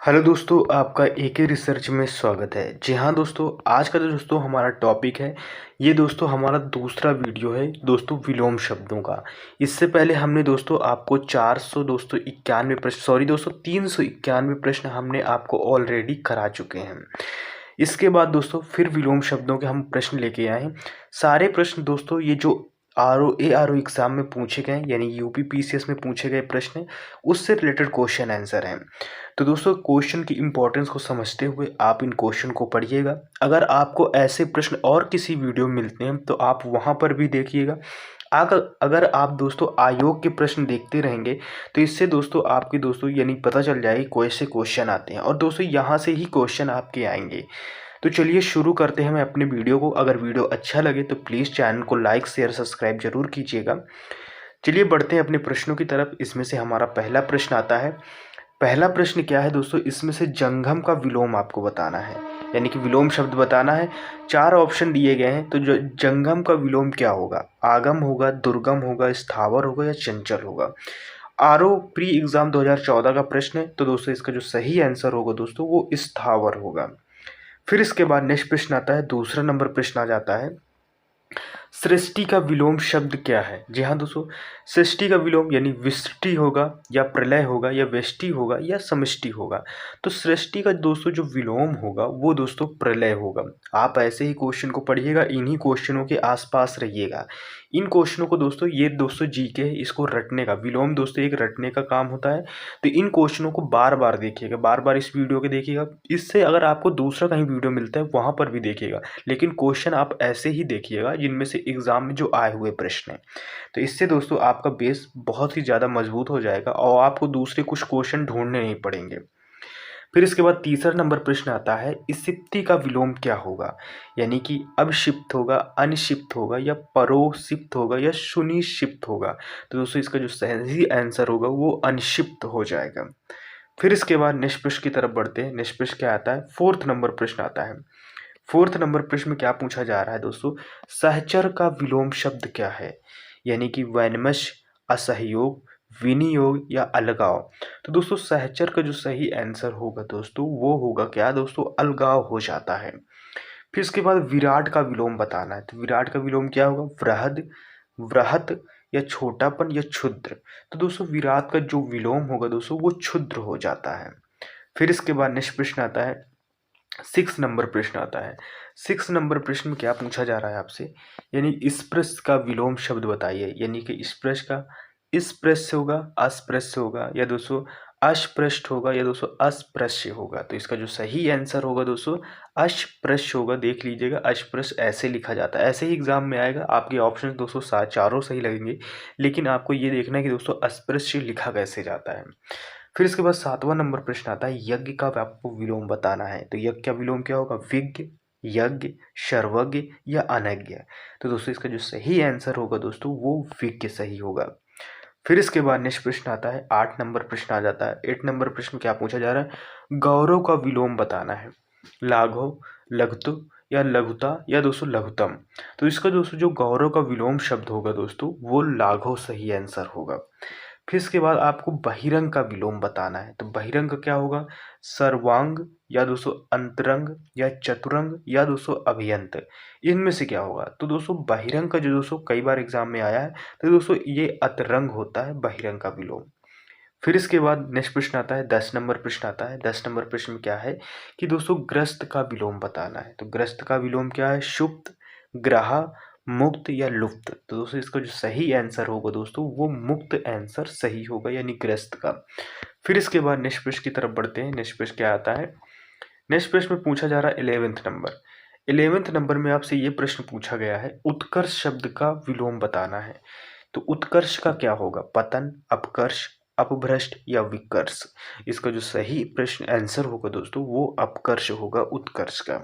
Hello दोस्तों, आपका एके research में स्वागत है। जी हाँ दोस्तों, आज का जो दोस्तों हमारा टॉपिक है, ये दोस्तों हमारा दूसरा वीडियो है दोस्तों विलोम शब्दों का। इससे पहले हमने दोस्तों आपको 400 दोस्तों 91 प्रश्न, सॉरी दोस्तों 391 प्रश्न हमने आपको ऑलरेडी करा चुके हैं। इसके बाद दोस्तों फिर विलोम शब्दों के हम प्रश्न लेके आए हैं। सारे प्रश्न दोस्तों ये जो आर ओ एग्ज़ाम में पूछे गए, यानी यूपी पीसीएस में पूछे गए प्रश्न, उससे रिलेटेड क्वेश्चन आंसर हैं। तो दोस्तों क्वेश्चन की इम्पोर्टेंस को समझते हुए आप इन क्वेश्चन को पढ़िएगा। अगर आपको ऐसे प्रश्न और किसी वीडियो में मिलते हैं तो आप वहाँ पर भी देखिएगा। अगर आप दोस्तों आयोग के प्रश्न देखते रहेंगे तो इससे दोस्तों आपके दोस्तों यानी पता चल जाएगी कैसे क्वेश्चन आते हैं, और दोस्तों यहाँ से ही क्वेश्चन आपके आएंगे। तो चलिए शुरू करते हैं मैं अपने वीडियो को। अगर वीडियो अच्छा लगे तो प्लीज़ चैनल को लाइक शेयर सब्सक्राइब जरूर कीजिएगा। चलिए बढ़ते हैं अपने प्रश्नों की तरफ। इसमें से हमारा पहला प्रश्न आता है। पहला प्रश्न क्या है दोस्तों, इसमें से जंगम का विलोम आपको बताना है, यानी कि विलोम शब्द बताना है। 4 ऑप्शन दिए गए हैं, तो जो जंगम का विलोम क्या होगा? आगम होगा, दुर्गम होगा, स्थावर होगा या चंचल होगा? आरओ प्री एग्जाम 2014 का प्रश्न है, तो दोस्तों इसका जो सही आंसर होगा दोस्तों वो स्थावर होगा। फिर इसके बाद नेक्स्ट प्रश्न आता है, दूसरा नंबर प्रश्न आ जाता है, सृष्टि का विलोम शब्द क्या है? जी हाँ दोस्तों, सृष्टि का विलोम यानी विसृष्टि होगा या प्रलय होगा या व्यष्टि होगा या समष्टि होगा। तो सृष्टि का दोस्तों जो विलोम होगा वो दोस्तों प्रलय होगा। आप ऐसे ही क्वेश्चन को पढ़िएगा, इन्हीं क्वेश्चनों के आसपास रहिएगा। इन क्वेश्चनों को दोस्तों ये दोस्तों जीके है, इसको रटने का, विलोम दोस्तों एक रटने का काम होता है। तो इन क्वेश्चनों को बार बार देखिएगा, बार बार इस वीडियो के देखिएगा। इससे अगर आपको दूसरा कहीं वीडियो मिलता है वहाँ पर भी देखिएगा, लेकिन क्वेश्चन आप ऐसे ही देखिएगा जिनमें से एग्जाम में जो आए हुए प्रश्न हैं। तो इससे दोस्तों आपका बेस बहुत ही ज़्यादा मजबूत हो जाएगा और आपको दूसरे कुछ क्वेश्चन ढूंढने नहीं पड़ेंगे। फिर इसके बाद तीसरा नंबर प्रश्न आता है, इसिप्ती का विलोम क्या होगा? यानी कि अवशिप्त होगा, अनिशिप्त होगा या परोशिप्त होगा या सुनिशिप्त होगा? तो दोस्तों इसका जो सही आंसर होगा वो अनिशिप्त हो जाएगा। फिर इसके बाद नेक्स्ट प्रश्न की तरफ बढ़ते हैं। नेक्स्ट प्रश्न क्या आता है? फोर्थ नंबर प्रश्न आता है। फोर्थ नंबर प्रश्न में क्या पूछा जा रहा है दोस्तों, सहचर का विलोम शब्द क्या है? यानी कि वैनमस्य, असहयोग, विनियोग या अलगाव? तो दोस्तों सहचर का जो सही आंसर होगा दोस्तों वो होगा क्या दोस्तों, अलगाव हो जाता है। फिर इसके बाद विराट का विलोम बताना है। तो विराट का विलोम क्या होगा? वृहद, वृहत या छोटापन या क्षुद्र? तो दोस्तों विराट का जो विलोम होगा दोस्तों वो क्षुद्र हो जाता है। फिर इसके बाद नेक्स्ट प्रश्न आता है, 6 नंबर प्रश्न आता है। 6 नंबर प्रश्न में क्या पूछा जा रहा है आपसे, यानी स्पृश का विलोम शब्द बताइए। यानी कि स्पृश का स्पृश्य होगा, अस्पृश्य होगा या दोस्तों अस्पृष्ट होगा या दोस्तों अस्पृश्य होगा? तो इसका जो सही आंसर होगा दोस्तों अस्पृश्य होगा। देख लीजिएगा, अस्पृश्य ऐसे लिखा जाता है, ऐसे ही एग्जाम में आएगा। आपके ऑप्शन दोस्तों चारों सही लगेंगे, लेकिन आपको ये देखना है कि दोस्तों अस्पृश्य लिखा कैसे जाता है। फिर इसके बाद 7वां नंबर प्रश्न आता है, यज्ञ का आपको विलोम बताना है। तो यज्ञ का विलोम क्या होगा? विज्ञ, यज्ञ, सर्वज्ञ या अनज्ञ? तो दोस्तों इसका जो सही आंसर होगा दोस्तों वो विज्ञ सही होगा। फिर इसके बाद नेक्स्ट प्रश्न आता है, 8 नंबर प्रश्न आ जाता है। 8 नंबर प्रश्न क्या पूछा जा रहा है? गौरव का विलोम बताना है। लाघव, लघुत्व या लघुता या दोस्तों लघुतम? तो इसका दोस्तों जो गौरव का विलोम शब्द होगा दोस्तों वो लाघव सही आंसर होगा। फिर इसके बाद आपको बहिरंग का विलोम बताना है। तो बहिरंग का क्या होगा? सर्वांग या दोस्तों अंतरंग या चतुरंग या दोस्तों अभियंत? इनमें से क्या होगा? तो दोस्तों बहिरंग का जो दोस्तों कई बार एग्जाम में आया है, तो दोस्तों ये अतरंग होता है बहिरंग का विलोम। फिर इसके बाद नेक्स्ट प्रश्न आता है, 10 नंबर प्रश्न आता है। 10 नंबर प्रश्न में क्या है कि दोस्तों ग्रस्त का विलोम बताना है। तो ग्रस्त का विलोम क्या है? सुप्त, ग्राहा, मुक्त या लुप्त? तो दोस्तों इसका जो सही आंसर होगा दोस्तों वो मुक्त आंसर सही होगा, यानी ग्रस्त का। फिर इसके बाद नेक्स्ट प्रश्न की तरफ बढ़ते हैं। नेक्स्ट प्रश्न क्या आता है? नेक्स्ट प्रश्न में पूछा जा रहा है 11th नंबर। 11th नंबर में आपसे ये प्रश्न पूछा गया है, उत्कर्ष शब्द का विलोम बताना है। तो उत्कर्ष का क्या होगा? पतन, अपकर्ष, अपभ्रष्ट या विकर्ष? इसका जो सही प्रश्न आंसर होगा दोस्तों वो अपकर्ष होगा, उत्कर्ष का।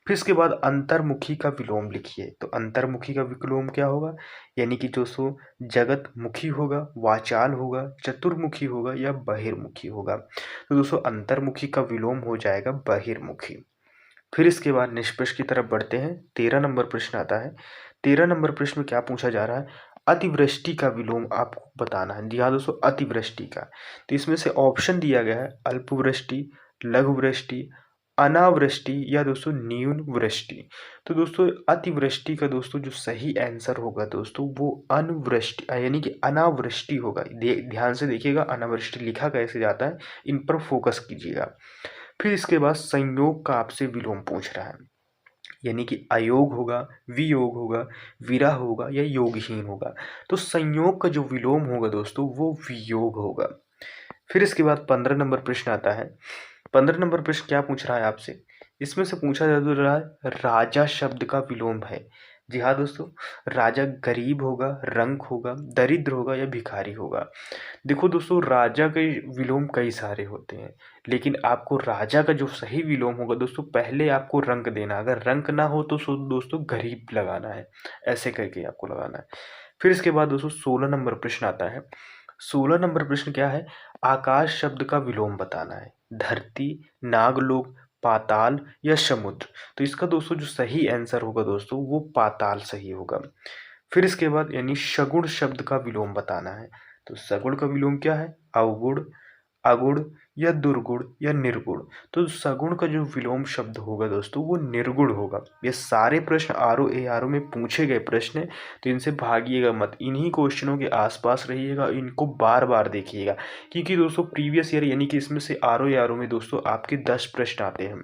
फिर इसके बाद अंतर्मुखी का विलोम लिखिए। तो अंतर्मुखी का विलोम क्या होगा? यानी कि दोस्तों जगत मुखी होगा, वाचाल होगा, चतुर्मुखी होगा या बहिर्मुखी होगा? तो दोस्तों अंतर्मुखी का विलोम हो जाएगा बहिर्मुखी। फिर इसके बाद निष्कर्ष की तरफ बढ़ते हैं। 13 नंबर प्रश्न आता है। 13 नंबर प्रश्न में क्या पूछा जा रहा है? अतिवृष्टि का विलोम आपको बताना है। जी हाँ दोस्तों, अतिवृष्टि का। तो इसमें से ऑप्शन दिया गया है अल्पवृष्टि, लघुवृष्टि, अनावृष्टि या दोस्तों न्यून वृष्टि। तो दोस्तों अतिवृष्टि का दोस्तों जो सही आंसर होगा दोस्तों वो अनवृष्टि यानी कि अनावृष्टि होगा। ध्यान से देखिएगा अनावृष्टि लिखा कैसे जाता है, इन पर फोकस कीजिएगा। फिर इसके बाद संयोग का आपसे विलोम पूछ रहा है, यानी कि अयोग होगा, वियोग होगा, विरह होगा या योगहीन होगा। तो संयोग का जो विलोम होगा दोस्तों वो वियोग होगा। फिर इसके बाद 15 नंबर प्रश्न आता है। 15 नंबर प्रश्न क्या पूछ रहा है आपसे, इसमें से पूछा जा तो रहा है राजा शब्द का विलोम है। जी हाँ दोस्तों, राजा गरीब होगा, रंक होगा, दरिद्र होगा या भिखारी होगा। देखो दोस्तों, राजा के विलोम कई सारे होते हैं, लेकिन आपको राजा का जो सही विलोम होगा दोस्तों, पहले आपको रंक देना, अगर रंक ना हो तो दोस्तों गरीब लगाना है, ऐसे करके आपको लगाना है। फिर इसके बाद दोस्तों 16 नंबर प्रश्न आता है। 16 नंबर प्रश्न क्या है, आकाश शब्द का विलोम बताना है। धरती, नागलोक, पाताल या समुद्र। तो इसका दोस्तों जो सही आंसर होगा दोस्तों वो पाताल सही होगा। फिर इसके बाद यानी शगुण शब्द का विलोम बताना है। तो सगुण का विलोम क्या है, अवगुण, अगुण या दुर्गुण या निर्गुण। तो सगुण का जो विलोम शब्द होगा दोस्तों वो निर्गुण होगा। ये सारे प्रश्न आरओ ए आरओ में पूछे गए प्रश्न हैं, तो इनसे भागिएगा मत, इन्हीं क्वेश्चनों के आसपास रहिएगा, इनको बार बार देखिएगा, क्योंकि दोस्तों प्रीवियस ईयर यानी कि इसमें से आरओ ए आरओ में दोस्तों आपके 10 प्रश्न आते हैं।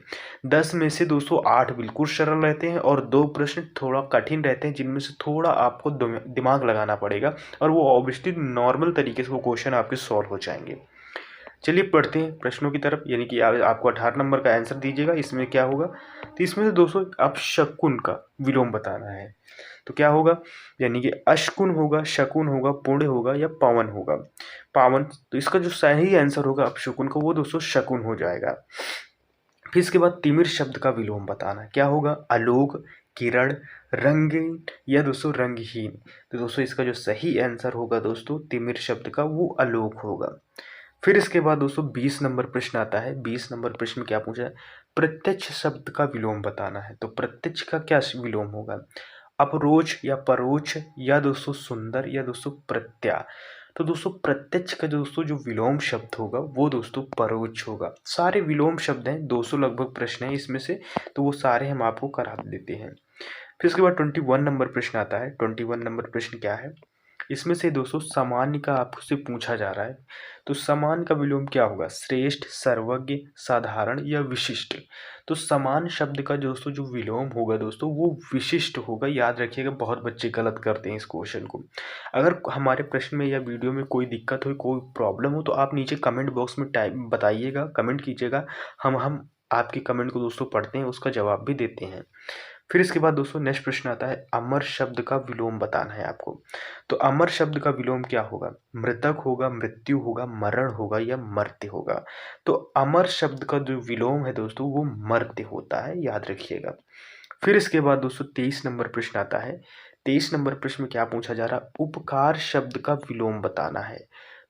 10 में से दोस्तों 8 बिल्कुल सरल रहते हैं और 2 प्रश्न थोड़ा कठिन रहते हैं, जिनमें से थोड़ा आपको दिमाग लगाना पड़ेगा, और वो ऑब्वियसली नॉर्मल तरीके से वो क्वेश्चन आपके सॉल्व हो जाएंगे। चलिए पढ़ते हैं प्रश्नों की तरफ, यानी कि आपको 18 नंबर का आंसर दीजिएगा। इसमें क्या होगा, तो इसमें से दोस्तों आप शकुन का विलोम बताना है। तो क्या होगा, यानी कि अशकुन होगा, शकुन होगा, पुण्य होगा या पवन होगा। पावन, तो इसका जो सही आंसर होगा अपशकुन का वो दोस्तों शकुन हो जाएगा। फिर इसके बाद तिमिर शब्द का विलोम बताना है। क्या होगा, आलोक, किरण, रंगीन या दोस्तों रंगहीन। तो दोस्तों इसका जो सही आंसर होगा दोस्तों तिमिर शब्द का वो आलोक होगा। फिर इसके बाद दोस्तों 20 नंबर प्रश्न आता है। 20 नंबर प्रश्न में क्या पूछा है, प्रत्यक्ष शब्द का विलोम बताना है। तो प्रत्यक्ष का क्या विलोम होगा, अपरोक्ष या परोक्ष या दोस्तों सुंदर या दोस्तों प्रत्या। तो दोस्तों प्रत्यक्ष का दोस्तों जो विलोम शब्द होगा वो दोस्तों परोक्ष होगा। सारे विलोम शब्द हैं, 200 लगभग प्रश्न हैं इसमें से, तो वो सारे हम आपको करा देते हैं। फिर उसके बाद 21 नंबर प्रश्न आता है। 21 नंबर प्रश्न क्या है, इसमें से दोस्तों सामान्य का आपसे पूछा जा रहा है। तो सामान्य का विलोम क्या होगा, श्रेष्ठ, सर्वज्ञ, साधारण या विशिष्ट। तो समान शब्द का दोस्तों जो विलोम होगा दोस्तों वो विशिष्ट होगा। याद रखिएगा, बहुत बच्चे गलत करते हैं इस क्वेश्चन को। अगर हमारे प्रश्न में या वीडियो में कोई दिक्कत हो, कोई प्रॉब्लम हो, तो आप नीचे कमेंट बॉक्स में टाइप बताइएगा, कमेंट कीजिएगा। हम आपके कमेंट को दोस्तों पढ़ते हैं, उसका जवाब भी देते हैं। फिर इसके बाद दोस्तों नेक्स्ट प्रश्न आता है, अमर शब्द का विलोम बताना है आपको। तो अमर शब्द का विलोम क्या होगा, मृतक होगा, मृत्यु होगा, मरण होगा या मर्त्य होगा। तो अमर शब्द का जो विलोम है दोस्तों वो मर्त्य होता है, याद रखिएगा। फिर इसके बाद दोस्तों 23 नंबर प्रश्न आता है। 23 नंबर प्रश्न में क्या पूछा जा रहा है, उपकार शब्द का विलोम बताना है।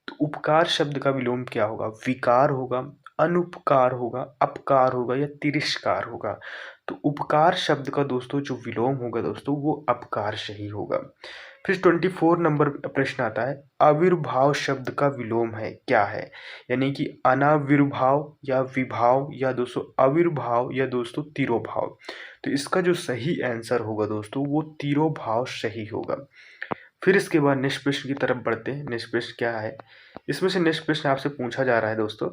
तो उपकार शब्द का विलोम क्या होगा, विकार होगा, अनुपकार होगा, अपकार होगा या तिरस्कार होगा। तो उपकार शब्द का दोस्तों जो विलोम होगा दोस्तों वो अपकार सही होगा। फिर 24 नंबर प्रश्न आता है, आविर्भाव शब्द का विलोम है क्या है, यानी कि अनाविर्भाव या विभाव या दोस्तों आविर्भाव या दोस्तों तिरोभाव। तो इसका जो सही आंसर होगा दोस्तों वो तिरोभाव सही होगा। फिर इसके बाद नेक्स्ट प्रश्न की तरफ बढ़ते हैं। नेक्स्ट प्रश्न क्या है, इसमें से नेक्स्ट प्रश्न आपसे पूछा जा रहा है दोस्तों।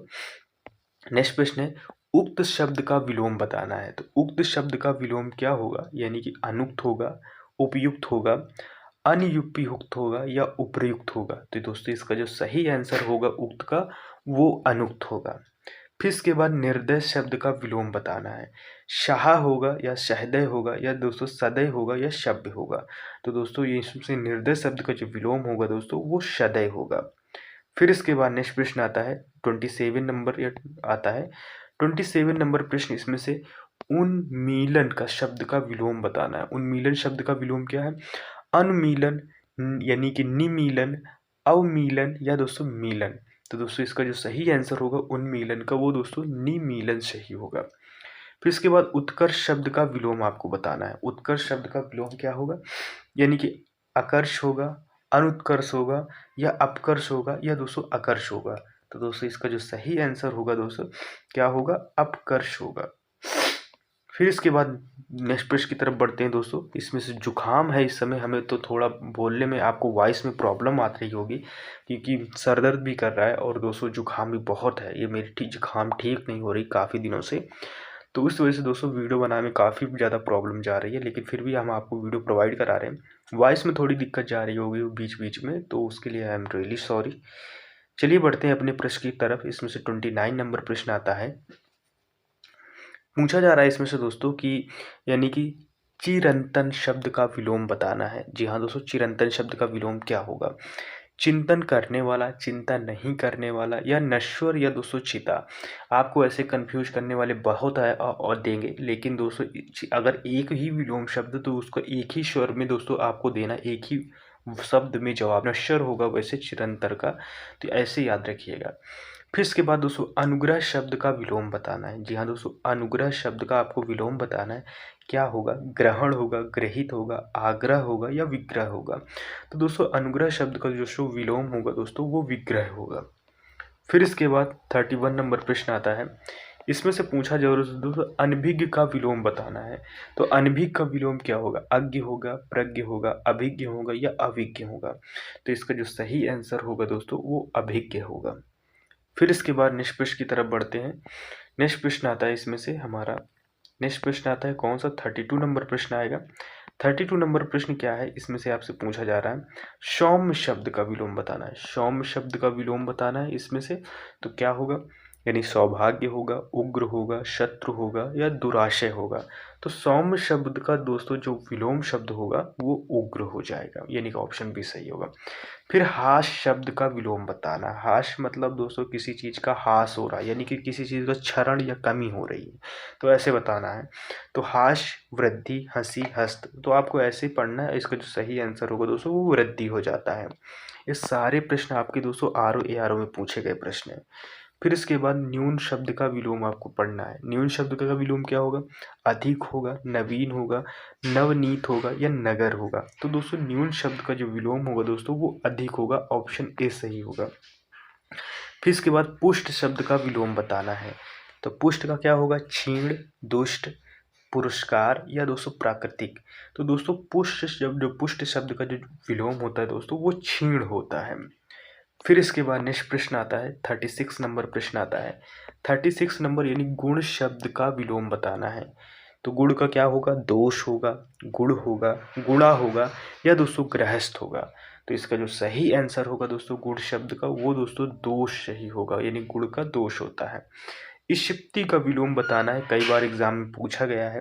नेक्स्ट प्रश्न है, उक्त शब्द का विलोम बताना है। तो उक्त शब्द का विलोम क्या होगा, यानी कि अनुक्त होगा, उपयुक्त होगा, अनयुक्तियुक्त होगा या उपयुक्त होगा। तो दोस्तों इसका जो सही आंसर होगा उक्त का वो अनुक्त होगा। फिर इसके बाद निर्दय शब्द का विलोम बताना है। शाह होगा या सहदय होगा या दोस्तों सदय होगा या शब्द होगा। तो दोस्तों ये इसमें निर्दय शब्द का जो विलोम होगा दोस्तों वो सदय होगा। फिर इसके बाद नेक्स्ट प्रश्न आता है 27 नंबर आता है। 27 नंबर प्रश्न, इसमें से उन्मीलन का शब्द का विलोम बताना है। उन्मीलन शब्द का विलोम क्या है, अनुमीलन यानी कि निमीलन, अवमीलन या दोस्तों मीलन। तो दोस्तों इसका जो सही आंसर होगा उन्मीलन का वो दोस्तों निमीलन सही होगा। फिर इसके बाद उत्कर्ष शब्द का विलोम आपको बताना है। उत्कर्ष शब्द का विलोम क्या होगा, यानी कि आकर्ष होगा, अनुत्कर्ष होगा या अपकर्ष होगा या दोस्तों अकर्ष होगा। तो दोस्तों इसका जो सही आंसर होगा दोस्तों क्या होगा, अपकर्ष होगा। फिर इसके बाद नेक्स्ट प्रश्न की तरफ बढ़ते हैं दोस्तों। इसमें से जुकाम है इस समय, हमें तो थोड़ा बोलने में आपको वॉइस में प्रॉब्लम आ रही होगी क्योंकि सर दर्द भी कर रहा है और दोस्तों जुकाम भी बहुत है। ये मेरी जुकाम ठीक नहीं हो रही काफ़ी दिनों से, तो इस वजह से दोस्तों वीडियो बनाने में काफ़ी ज़्यादा प्रॉब्लम जा रही है, लेकिन फिर भी हम आपको वीडियो प्रोवाइड करा रहे हैं। वॉइस में थोड़ी दिक्कत जा रही होगी बीच बीच में, तो उसके लिए आई एम रियली सॉरी। चलिए बढ़ते हैं अपने प्रश्न की तरफ। इसमें से 29 नंबर प्रश्न आता है। पूछा जा रहा है इसमें से दोस्तों कि यानी कि चिरंतन शब्द का विलोम बताना है। जी हाँ दोस्तों, चिरंतन शब्द का विलोम क्या होगा। चिंतन करने वाला, चिंता नहीं करने वाला, या नश्वर, या दोस्तों चिता। आपको ऐसे कंफ्यूज करने वाले बहुत है और देंगे, लेकिन दोस्तों अगर एक ही विलोम शब्द तो उसको एक ही स्वर में दोस्तों आपको देना, एक ही शब्द में जवाब। नश्वर होगा वैसे चिरंतर का, तो ऐसे याद रखिएगा। फिर इसके बाद दोस्तों अनुग्रह शब्द का विलोम बताना है। जी हाँ दोस्तों, अनुग्रह शब्द का आपको विलोम बताना है। क्या होगा, ग्रहण होगा, ग्रहित होगा, आग्रह होगा या विग्रह होगा। तो दोस्तों अनुग्रह शब्द का जो विलोम होगा दोस्तों वो विग्रह होगा। फिर इसके बाद 31 नंबर प्रश्न आता है। इसमें से पूछा जा रहा है दोस्तों अनभिज्ञ का विलोम बताना है। तो अनभिज्ञ का विलोम क्या होगा, अज्ञ होगा, प्रज्ञ होगा, अभिज्ञ होगा या अविज्ञ होगा। तो इसका जो सही आंसर होगा दोस्तों वो अभिज्ञ होगा। फिर इसके बाद नेक्स्ट प्रश्न की तरफ बढ़ते हैं। नेक्स्ट प्रश्न आता है इसमें से हमारा, नेक्स्ट प्रश्न आता है कौन सा, 32 नंबर प्रश्न आएगा। 32 नंबर प्रश्न क्या है, इसमें से आपसे पूछा जा रहा है सौम्य शब्द का विलोम बताना है। सौम्य शब्द का विलोम बताना है इसमें से, तो क्या होगा, यानी सौभाग्य होगा, उग्र होगा, शत्रु होगा या दुराशय होगा। तो सौम्य शब्द का दोस्तों जो विलोम शब्द होगा वो उग्र हो जाएगा, यानी कि ऑप्शन बी सही होगा। फिर हास शब्द का विलोम बताना। हास मतलब दोस्तों किसी चीज़ का हास हो रहा है, यानी कि किसी चीज़ का क्षरण या कमी हो रही है, तो ऐसे बताना है। तो हास, वृद्धि, हंसी, हस्त, तो आपको ऐसे ही पढ़ना है। इसका जो सही आंसर होगा दोस्तों वो वृद्धि हो जाता है। ये सारे प्रश्न आपके दोस्तों RO में पूछे गए प्रश्न हैं। फिर इसके बाद न्यून शब्द का विलोम आपको पढ़ना है। न्यून शब्द का विलोम क्या होगा, अधिक होगा, नवीन होगा, नवनीत होगा या नगर होगा। तो दोस्तों न्यून शब्द का जो विलोम होगा दोस्तों वो अधिक होगा, ऑप्शन ए सही होगा। फिर इसके बाद पुष्ट शब्द का विलोम बताना है। तो पुष्ट का क्या होगा, क्षीण, दुष्ट, पुरस्कार या दोस्तों प्राकृतिक। तो दोस्तों पुष्ट शब्द, जो पुष्ट शब्द का जो विलोम होता है दोस्तों वो क्षीण होता है। फिर इसके बाद नेक्स्ट प्रश्न आता है, 36 नंबर प्रश्न आता है। 36 नंबर यानी गुण शब्द का विलोम बताना है। तो गुण का क्या होगा, दोष होगा, गुण होगा, गुणा होगा या दोस्तों गृहस्थ होगा। तो इसका जो सही आंसर होगा दोस्तों गुण शब्द का वो दोस्तों दोष सही होगा, यानी गुण का दोष होता है। इशिप्ति का विलोम बताना है, कई बार एग्जाम में पूछा गया है,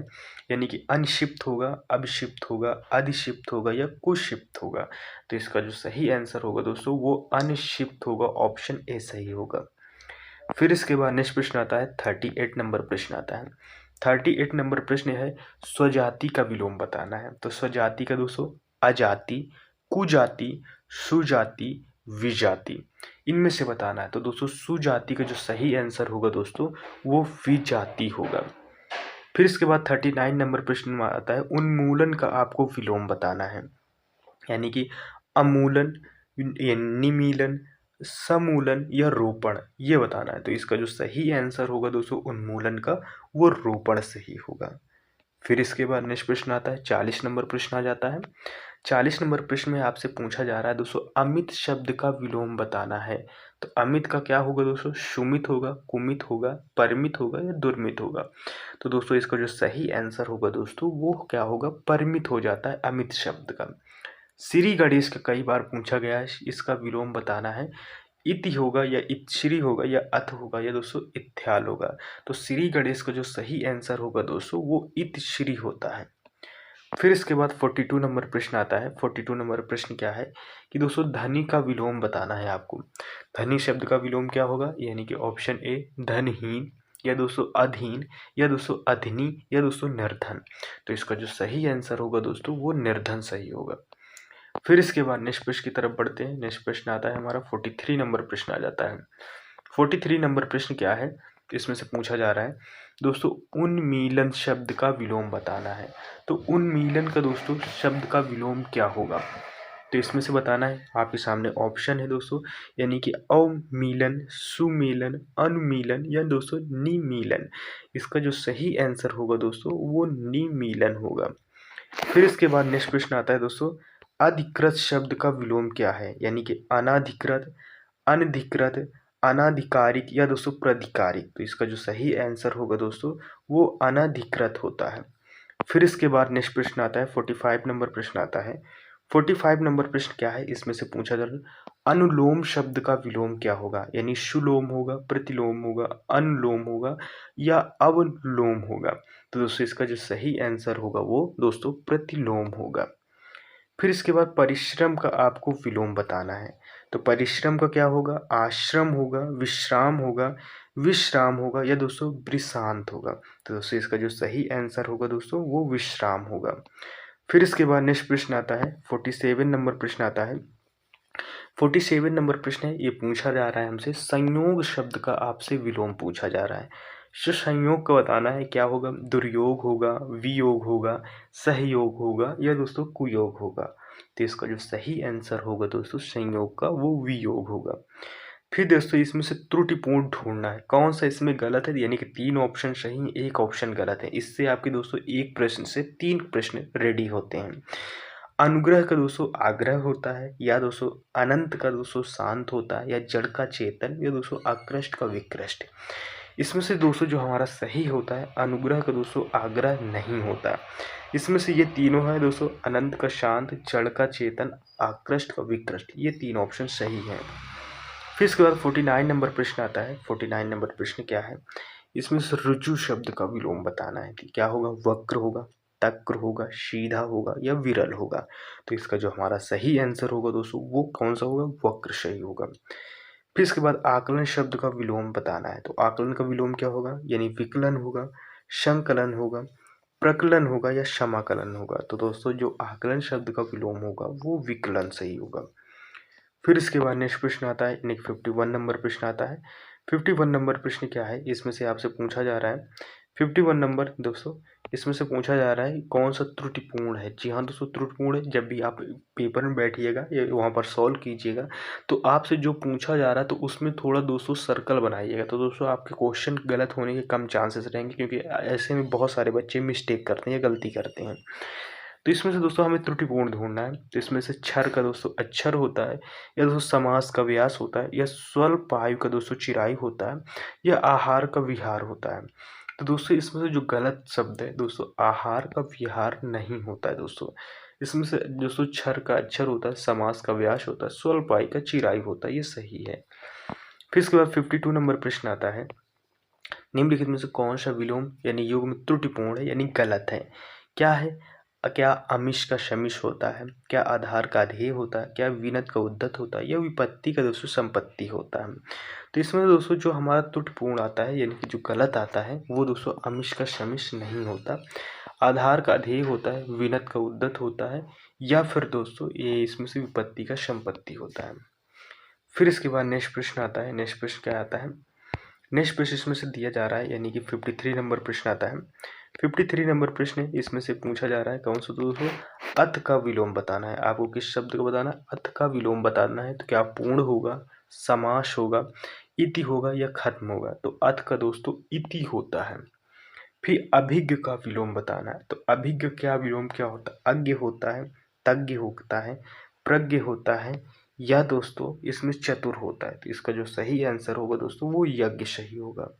यानी कि अनशिप्त होगा, अभिशिप्त होगा, अधिशिप्त होगा या कुशिप्त होगा। तो इसका जो सही आंसर होगा दोस्तों वो अनशिप्त होगा, ऑप्शन ए सही होगा। फिर इसके बाद नेक्स्ट प्रश्न आता है, 38 नंबर प्रश्न आता है। 38 नंबर प्रश्न है स्वजाति का विलोम बताना है। तो स्वजाति का दोस्तों अजाति, कुजाति, सुजाति, विजाति, इनमें से बताना है। तो दोस्तों सुजाति का जो सही आंसर होगा दोस्तों वो विजाति होगा। फिर इसके बाद 39 नंबर प्रश्न में आता है उन्मूलन का आपको विलोम बताना है, यानी कि अमूलन, निमीलन, समूलन या रोपण, ये बताना है। तो इसका जो सही आंसर होगा दोस्तों उन्मूलन का वो रोपण सही होगा। फिर इसके बाद नेक्स्ट प्रश्न आता है, 40 नंबर प्रश्न आ जाता है। 40 नंबर प्रश्न में आपसे पूछा जा रहा है दोस्तों अमित शब्द का विलोम बताना है। तो अमित का क्या होगा दोस्तों, सुमित होगा, कुमित होगा, परिमित होगा या दुर्मित होगा। तो दोस्तों इसका जो सही आंसर होगा दोस्तों वो क्या होगा, परिमित हो जाता है अमित शब्द का। श्री गणेश का कई बार पूछा गया है, इसका विलोम बताना है। इति होगा या इत्श्री होगा या अथ होगा या दोस्तों इत्थ्याल होगा। तो श्री गणेश का जो सही आंसर होगा दोस्तों वो इत्श्री होता है। फिर इसके बाद 42 नंबर प्रश्न आता है। 42 नंबर प्रश्न क्या है कि दोस्तों धनी का विलोम बताना है आपको। धनी शब्द का विलोम क्या होगा, यानी कि ऑप्शन ए धनहीन या दोस्तों अधीन या दोस्तों अधनी या दोस्तों निर्धन। तो इसका जो सही आंसर होगा दोस्तों वो निर्धन सही होगा। फिर इसके बाद नेक्स्ट प्रश्न की तरफ बढ़ते हैं। नेक्स्ट प्रश्न आता है हमारा 43 नंबर प्रश्न आ जाता है। 43 नंबर प्रश्न क्या है, इसमें से पूछा जा रहा है दोस्तों उन्मीलन शब्द का विलोम बताना है। तो उन्मीलन का दोस्तों शब्द का विलोम क्या होगा। तो इसमें से बताना है। आपके सामने ऑप्शन है दोस्तों, यानी कि अवमीलन, सुमेलन, अनुमीलन या दोस्तों निमीलन। इसका जो सही आंसर होगा दोस्तों वो निमीलन होगा। फिर इसके बाद नेक्स्ट प्रश्न आता है दोस्तों, अधिकृत शब्द का विलोम क्या है? यानी कि अनाधिकृत, अनधिकृत, अनाधिकारिक या दोस्तों प्राधिकारिक। तो इसका जो सही आंसर होगा दोस्तों वो अनाधिकृत होता है। फिर इसके बाद नेक्स्ट प्रश्न आता है, 45 नंबर प्रश्न आता है। 45 नंबर प्रश्न क्या है? इसमें से पूछा जा रहा है अनुलोम शब्द का विलोम क्या होगा? यानी शुलोम होगा, प्रतिलोम होगा, अनुलोम होगा या अवलोम होगा। तो दोस्तों इसका जो सही आंसर होगा वो दोस्तों प्रतिलोम होगा। फिर इसके बाद परिश्रम का आपको विलोम बताना है। तो परिश्रम का क्या होगा? आश्रम होगा, विश्राम होगा, विश्राम होगा या दोस्तों विश्रांत होगा। तो दोस्तों इसका जो सही आंसर होगा दोस्तों वो विश्राम होगा। फिर इसके बाद नेक्स्ट प्रश्न आता है, 47 नंबर प्रश्न आता है। 47 नंबर प्रश्न है, ये पूछा जा रहा है हमसे संयोग शब्द का आपसे विलोम पूछा जा रहा है। जो संयोग का बताना है क्या होगा? दुर्योग होगा, वियोग होगा, सहयोग होगा या दोस्तों कुयोग होगा। तो इसका जो सही आंसर होगा दोस्तों संयोग का वो वियोग होगा। फिर दोस्तों इसमें से त्रुटिपूर्ण ढूंढना है, कौन सा इसमें गलत है, यानी कि 3 ऑप्शन सही हैं, 1 ऑप्शन गलत है। इससे आपके दोस्तों एक प्रश्न से 3 प्रश्न रेडी होते हैं। अनुग्रह का दोस्तों आग्रह होता है, या दोस्तों अनंत का दोस्तों शांत होता है, या जड़ का चेतन, या दोस्तों आकृष्ट का विकृष्ट। इसमें से दोस्तों जो हमारा सही होता है अनुग्रह का दोस्तों आग्रह नहीं होता। इसमें से ये तीनों है दोस्तों, अनंत का शांत, जड़ का चेतन, आकृष्ट का विकृष्ट, ये 3 ऑप्शन सही हैं। फिर इसके बाद 49 नंबर प्रश्न आता है। 49 नंबर प्रश्न क्या है? इसमें से रुजु शब्द का विलोम बताना है कि क्या होगा? वक्र होगा, तक्र होगा, सीधा होगा या विरल होगा। तो इसका जो हमारा सही आंसर होगा दोस्तों वो कौन सा होगा? वक्र सही होगा। फिर इसके बाद आकलन शब्द का विलोम बताना है। तो आकलन का विलोम क्या होगा? यानी विकलन होगा, संकलन होगा, प्रकलन होगा या समाकलन होगा। तो दोस्तों जो आकलन शब्द का विलोम होगा वो विकलन सही होगा। फिर इसके बाद नेक्स्ट प्रश्न आता है, यानी 51 नंबर प्रश्न आता है। 51 नंबर प्रश्न क्या है? इसमें से आपसे पूछा जा रहा है 51 नंबर दोस्तों, इसमें से पूछा जा रहा है कौन सा त्रुटिपूर्ण है। जी हाँ दोस्तों त्रुटिपूर्ण है। जब भी आप पेपर में बैठिएगा या वहाँ पर सॉल्व कीजिएगा तो आपसे जो पूछा जा रहा है तो उसमें थोड़ा दोस्तों सर्कल बनाइएगा। तो दोस्तों आपके क्वेश्चन गलत होने के कम चांसेस रहेंगे, क्योंकि ऐसे में बहुत सारे बच्चे मिस्टेक करते हैं या गलती करते हैं। तो इसमें से दोस्तों हमें त्रुटिपूर्ण ढूंढना है। तो इसमें से क्षर का दोस्तों अक्षर होता है, या दोस्तों समास का व्यास होता है, या स्वल्प आयु का दोस्तों चिराई होता है, या आहार का विहार होता है। तो दोस्तों इसमें से जो गलत शब्द है दोस्तों आहार का विहार नहीं होता है दोस्तों। इसमें से दोस्तों क्षर का अक्षर होता है, समास का व्यास होता है, स्वल्प आयु का चिराई होता है, ये सही है। फिर इसके बाद 52 नंबर प्रश्न आता है, निम्नलिखित में से कौन सा विलोम यानी युग्म त्रुटिपूर्ण है यानी गलत है? क्या है? क्या अमिश का शमिश होता है, क्या आधार का अधेय होता है, क्या विनत का उद्धत होता है, या विपत्ति का दोस्तों संपत्ति होता है। तो इसमें दोस्तों जो हमारा त्रुटिपूर्ण आता है यानी कि जो गलत आता है वो दोस्तों अमिश का शमिश नहीं होता, आधार का अधेय होता है, विनत का उद्धत होता है, या फिर दोस्तों ये इसमें से विपत्ति का संपत्ति होता है। फिर इसके बाद नेक्स्ट प्रश्न आता है। नेक्स्ट प्रश्न क्या आता है? नेक्स्ट प्रश्न इसमें से दिया जा रहा है, यानी कि 53 नंबर प्रश्न आता है। 53 नंबर प्रश्न इसमें से पूछा जा रहा है कौन सा दोस्तों? अथ का विलोम बताना है। आपको किस शब्द का बताना है? अथ का विलोम बताना है। तो क्या पूर्ण होगा, समास होगा, इति होगा या खत्म होगा? तो अथ का दोस्तों इति होता है। फिर अभिज्ञ का विलोम बताना है। तो अभिज्ञ क्या विलोम क्या होता है? अज्ञ होता है, तज्ञ होता है, प्रज्ञ होता है, या दोस्तों इसमें चतुर होता है। तो इसका जो सही आंसर होगा दोस्तों वो यज्ञ सही होगा।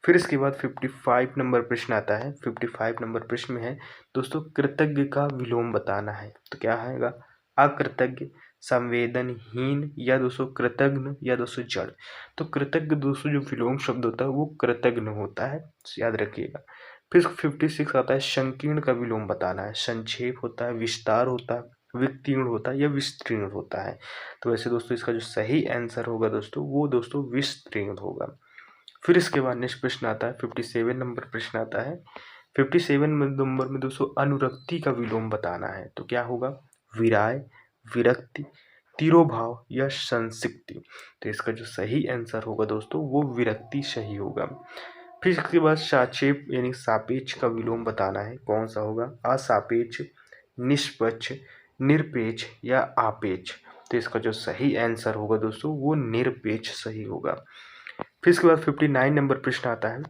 फिर इसके बाद 55 नंबर प्रश्न आता है। 55 नंबर प्रश्न में है दोस्तों कृतज्ञ का विलोम बताना है। तो क्या आएगा? अकृतज्ञ, संवेदनहीन, या दोस्तों कृतज्ञ, या दोस्तों जड़। तो कृतज्ञ दोस्तों जो विलोम शब्द होता है वो कृतज्ञ होता है, याद रखिएगा। फिर 56 आता है संकीर्ण का विलोम बताना है। संक्षेप होता है, विस्तार होता है, विस्तीर्ण होता है या विस्तीर्ण होता है। तो वैसे दोस्तों इसका जो सही आंसर होगा दोस्तों वो दोस्तों विस्तीर्ण होगा। फिर इसके बाद नेक्स्ट प्रश्न आता है 57 नंबर प्रश्न आता है। 57 नंबर में दोस्तों अनुरक्ति का विलोम बताना है। तो क्या होगा? विराय, विरक्ति, तिरोभाव या संसिक्ति। तो इसका जो सही आंसर होगा दोस्तों वो विरक्ति सही होगा। फिर इसके बाद सापेक्ष यानी सापेक्ष का विलोम बताना है। कौन सा होगा? असापेक्ष, निष्पक्ष, निरपेक्ष या आपेक्ष। तो इसका जो सही आंसर होगा दोस्तों वो निरपेक्ष सही होगा। फिर इसके बाद 59 नंबर प्रश्न आता है।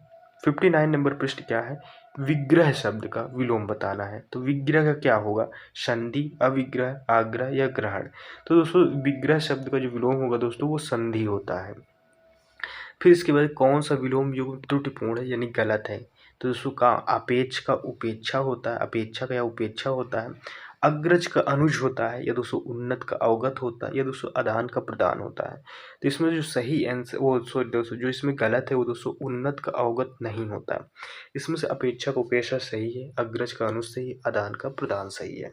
59 नंबर प्रश्न क्या है, विग्रह शब्द का विलोम बताना है। तो विग्रह का क्या होगा, संधि, अविग्रह, आग्रह या ग्रहण। तो दोस्तों विग्रह शब्द का जो विलोम होगा दोस्तों वो संधि होता है। फिर इसके बाद कौन सा विलोम जो त्रुटिपूर्ण है यानी गलत है। तो दोस्तों का अपेक्ष का उपेक्षा होता है, अपेक्षा का या उपेक्षा होता है, अग्रज का अनुज होता है, या दोस्तों उन्नत का अवगत होता है, या दोस्तों अदान का प्रदान होता है। तो इसमें जो सही आंसर वो सॉरी दोस्तों जो इसमें गलत है वो दोस्तों उन्नत का अवगत नहीं होता है। इसमें से अपेक्षा का उपेक्षा सही है, अग्रज का अनुज सही है, अदान का प्रदान सही है।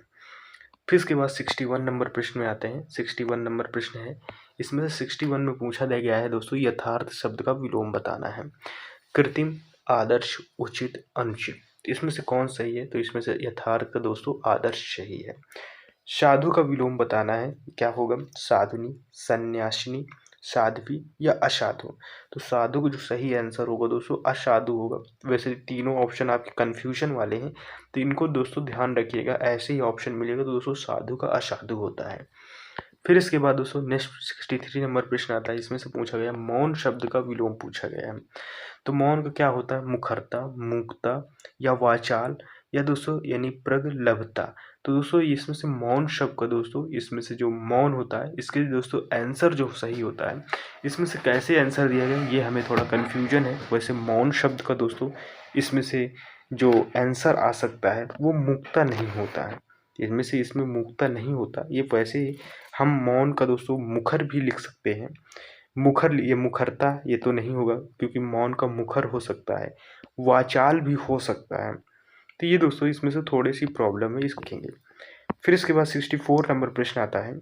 फिर इसके बाद 61 नंबर प्रश्न में आते हैं। 61 नंबर प्रश्न है, इसमें से 61 में पूछा गया है दोस्तों यथार्थ शब्द का विलोम बताना है। कृत्रिम, आदर्श, उचित, अनुचित। तो इसमें से कौन सही है, तो इसमें से यथार्थ का दोस्तों आदर्श सही है। साधु का विलोम बताना है, क्या होगा, साधुनी, सन्यासिनी, साध्वी या असाधु। तो साधु का जो सही आंसर होगा दोस्तों असाधु होगा। वैसे तीनों ऑप्शन आपके कन्फ्यूजन वाले हैं, तो इनको दोस्तों ध्यान रखिएगा, ऐसे ही ऑप्शन मिलेगा तो दोस्तों साधु का असाधु होता है। फिर इसके बाद दोस्तों नेक्स्ट 63 नंबर प्रश्न आता है। इसमें से पूछा गया मौन शब्द का विलोम पूछा गया है। तो मौन का क्या होता है, मुखरता, मूकता या वाचाल, या दोस्तों यानी प्रगल्भता। तो दोस्तों इसमें से मौन शब्द का दोस्तों इसमें से जो मौन होता है इसके दोस्तों आंसर जो सही होता है, इसमें से कैसे आंसर दिया गया ये हमें थोड़ा कन्फ्यूजन है। वैसे मौन शब्द का दोस्तों इसमें से जो आंसर आ सकता है वो मुक्ता नहीं होता है, इनमें से इसमें मुक्ता नहीं होता। ये वैसे हम मौन का दोस्तों मुखर भी लिख सकते हैं। मुखर, ये मुखरता ये तो नहीं होगा क्योंकि मौन का मुखर हो सकता है, वाचाल भी हो सकता है। तो ये दोस्तों इसमें से थोड़ी सी प्रॉब्लम है, इसको देखेंगे। फिर इसके बाद 64 नंबर प्रश्न आता है।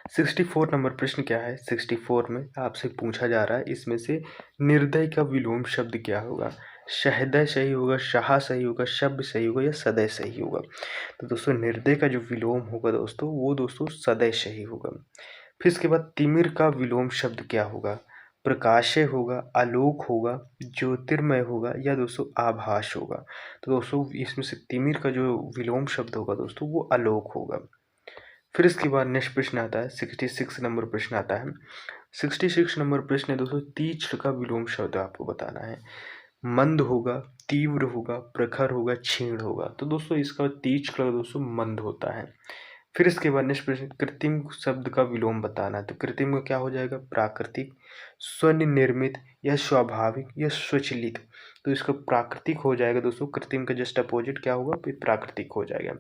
64 नंबर प्रश्न क्या है, 64 में आपसे पूछा जा रहा है इसमें से निर्दय का विलोम शब्द क्या होगा। सहदय सही होगा, शाह सही होगा, शब्द सही होगा या सदय सही होगा। तो दोस्तों निर्दय का जो विलोम होगा दोस्तों वो दोस्तों सदय सही होगा। फिर इसके बाद तिमिर का विलोम शब्द क्या होगा, प्रकाशय होगा, आलोक होगा, ज्योतिर्मय होगा या दोस्तों आभास होगा। तो दोस्तों इसमें से तिमिर का जो विलोम शब्द होगा दोस्तों वो आलोक होगा। फिर इसके बाद नेक्स्ट प्रश्न आता है 66 नंबर प्रश्न आता है। 66 नंबर प्रश्न है दोस्तों तीक्ष्ण का विलोम शब्द आपको बताना है। मंद होगा, तीव्र होगा, प्रखर होगा, क्षीण होगा। तो दोस्तों इसका तीक्ष्ण का दोस्तों मंद होता है। फिर इसके बाद नेक्स्ट प्रश्न कृत्रिम शब्द का विलोम बताना है। तो कृत्रिम का क्या हो जाएगा, प्राकृतिक, स्वनिर्मित या स्वाभाविक या स्वचलित। तो इसका प्राकृतिक हो जाएगा दोस्तों, कृत्रिम का जस्ट अपोजिट क्या होगा, फिर प्राकृतिक हो जाएगा।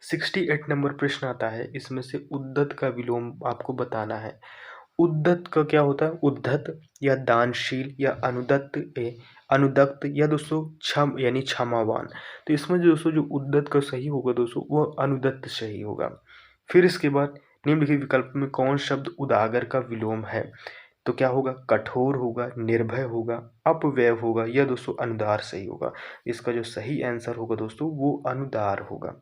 68 नंबर प्रश्न आता है। इसमें से उद्धत का विलोम आपको बताना है। उद्धत का क्या होता है, उद्धत या दानशील या अनुदत्त या दोस्तों क्षम यानी क्षमावान। तो इसमें जो दोस्तों जो उद्धत का सही होगा दोस्तों वो अनुदत्त सही होगा। फिर इसके बाद निम्नलिखित विकल्प में कौन शब्द उदागर का विलोम है। तो क्या होगा, कठोर होगा, निर्भय होगा, अपव्यय होगा या दोस्तों अनुदार सही होगा। इसका जो सही आंसर होगा दोस्तों वो अनुदार होगा।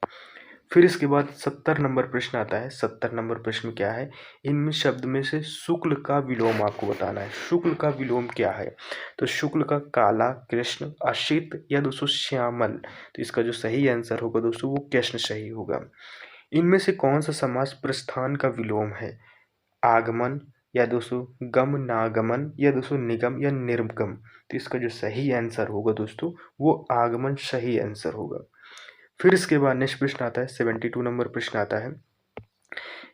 फिर इसके बाद 70 नंबर प्रश्न आता है। 70 नंबर प्रश्न क्या है, इनमें शब्द में से शुक्ल का विलोम आपको बताना है। शुक्ल का विलोम क्या है, तो शुक्ल का काला, कृष्ण, असित या दोस्तों श्यामल। तो इसका जो सही आंसर होगा दोस्तों वो कृष्ण सही होगा। इनमें से कौन सा समास प्रस्थान का विलोम है, आगमन या दोस्तों गम नागमन या दोस्तों निगम या निर्गम। तो इसका जो सही आंसर होगा दोस्तों वो आगमन सही आंसर होगा। फिर इसके बाद नेक्स्ट प्रश्न आता है 72 नंबर प्रश्न आता है।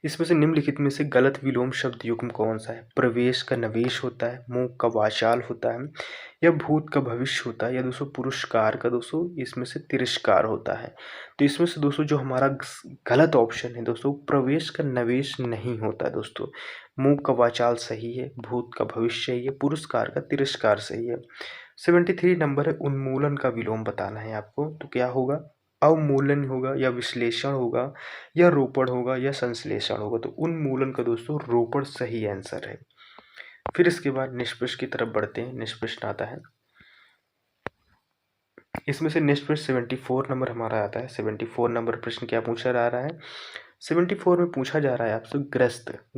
इसमें से निम्नलिखित में से गलत विलोम शब्द युग्म कौन सा है। प्रवेश का नवेश होता है, मूक का वाचाल होता है, या भूत का भविष्य होता है, या दोस्तों पुरस्कार का दोस्तों इसमें से तिरस्कार होता है। तो इसमें से दोस्तों जो हमारा गलत ऑप्शन है दोस्तों प्रवेश का नवेश नहीं होता है दोस्तों। मूक का वाचाल सही है, भूत का भविष्य सही है, पुरस्कार का तिरस्कार सही है। 73 नंबर है उन्मूलन का विलोम बताना है आपको। तो क्या होगा, अवमूलन होगा या विश्लेषण होगा या रोपण होगा या संश्लेषण होगा। तो उन्मूलन का दोस्तों रोपण सही आंसर है। फिर इसके बाद निष्कर्ष की तरफ बढ़ते हैं। निष्कर्ष आता है इसमें से नेक्स्ट प्रश्न 74 नंबर हमारा आता है। 74 नंबर प्रश्न क्या पूछा जा रहा है, 74 में पूछा जा रहा है आपसे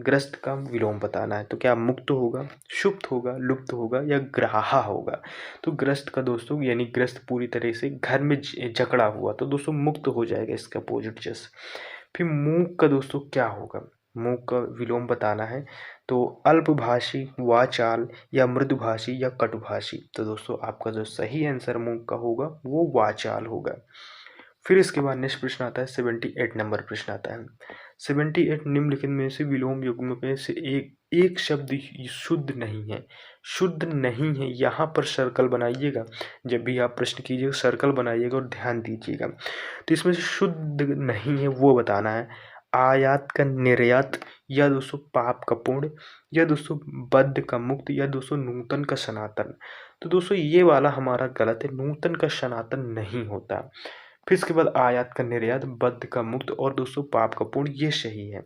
ग्रस्त का विलोम बताना है। तो क्या मुक्त होगा, सुप्त होगा, लुप्त होगा या ग्राहा होगा। तो ग्रस्त का दोस्तों यानी ग्रस्त पूरी तरह से घर में जकड़ा हुआ, तो दोस्तों मुक्त हो जाएगा इसका अपोजिट जस। फिर मूक का दोस्तों क्या होगा, मूक का विलोम बताना है तो अल्पभाषी, वाचाल या मृदुभाषी या कटुभाषी। तो दोस्तों आपका जो सही आंसर मूक का होगा वो वाचाल होगा। फिर इसके बाद नेक्स्ट प्रश्न आता है 78 नंबर प्रश्न आता है। 78 निम्नलिखित में से विलोम युग्म में से एक एक शब्द शुद्ध नहीं है। शुद्ध नहीं है, यहाँ पर सर्कल बनाइएगा, जब भी आप प्रश्न कीजिएगा सर्कल बनाइएगा और ध्यान दीजिएगा। तो इसमें से शुद्ध नहीं है वो बताना है। आयात का निर्यात, या दोस्तों पाप का पुण्य, या दोस्तों बद्ध का मुक्त, या दोस्तों नूतन का सनातन। तो दोस्तों ये वाला हमारा गलत है, नूतन का सनातन नहीं होता। फिर इसके बाद आयात का निर्यात, बद्ध का मुक्त और दोस्तों पाप का पुण्य, ये सही है।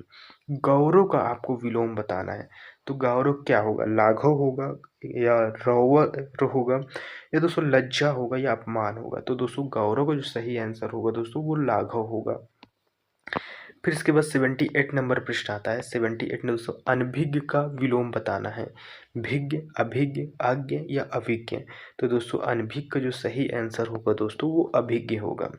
गौरव का आपको विलोम बताना है तो गौरव क्या होगा, लाघव होगा या रौवर होगा, या दोस्तों लज्जा होगा या अपमान होगा। तो दोस्तों गौरव का जो सही आंसर होगा दोस्तों वो लाघव होगा। फिर इसके बाद 78 नंबर प्रश्न आता है। 78 में दोस्तों अनभिज्ञ का विलोम बताना है, भिज्ञ, अभिज्ञ, अज्ञ या अभिज्ञ। तो दोस्तों अनभिज्ञ का जो सही आंसर होगा दोस्तों वो अभिज्ञ होगा।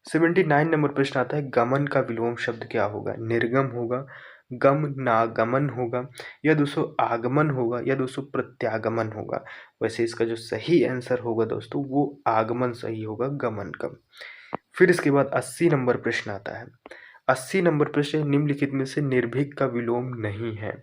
79 नंबर प्रश्न आता है गमन का विलोम शब्द क्या होगा, निर्गम होगा, गम नागमन होगा, या दोस्तों आगमन होगा, या दोस्तों प्रत्यागमन होगा। वैसे इसका जो सही आंसर होगा दोस्तों वो आगमन सही होगा गमन का। फिर इसके बाद 80 नंबर प्रश्न आता है। 80 नंबर प्रश्न निम्नलिखित में से निर्भीक का विलोम नहीं है,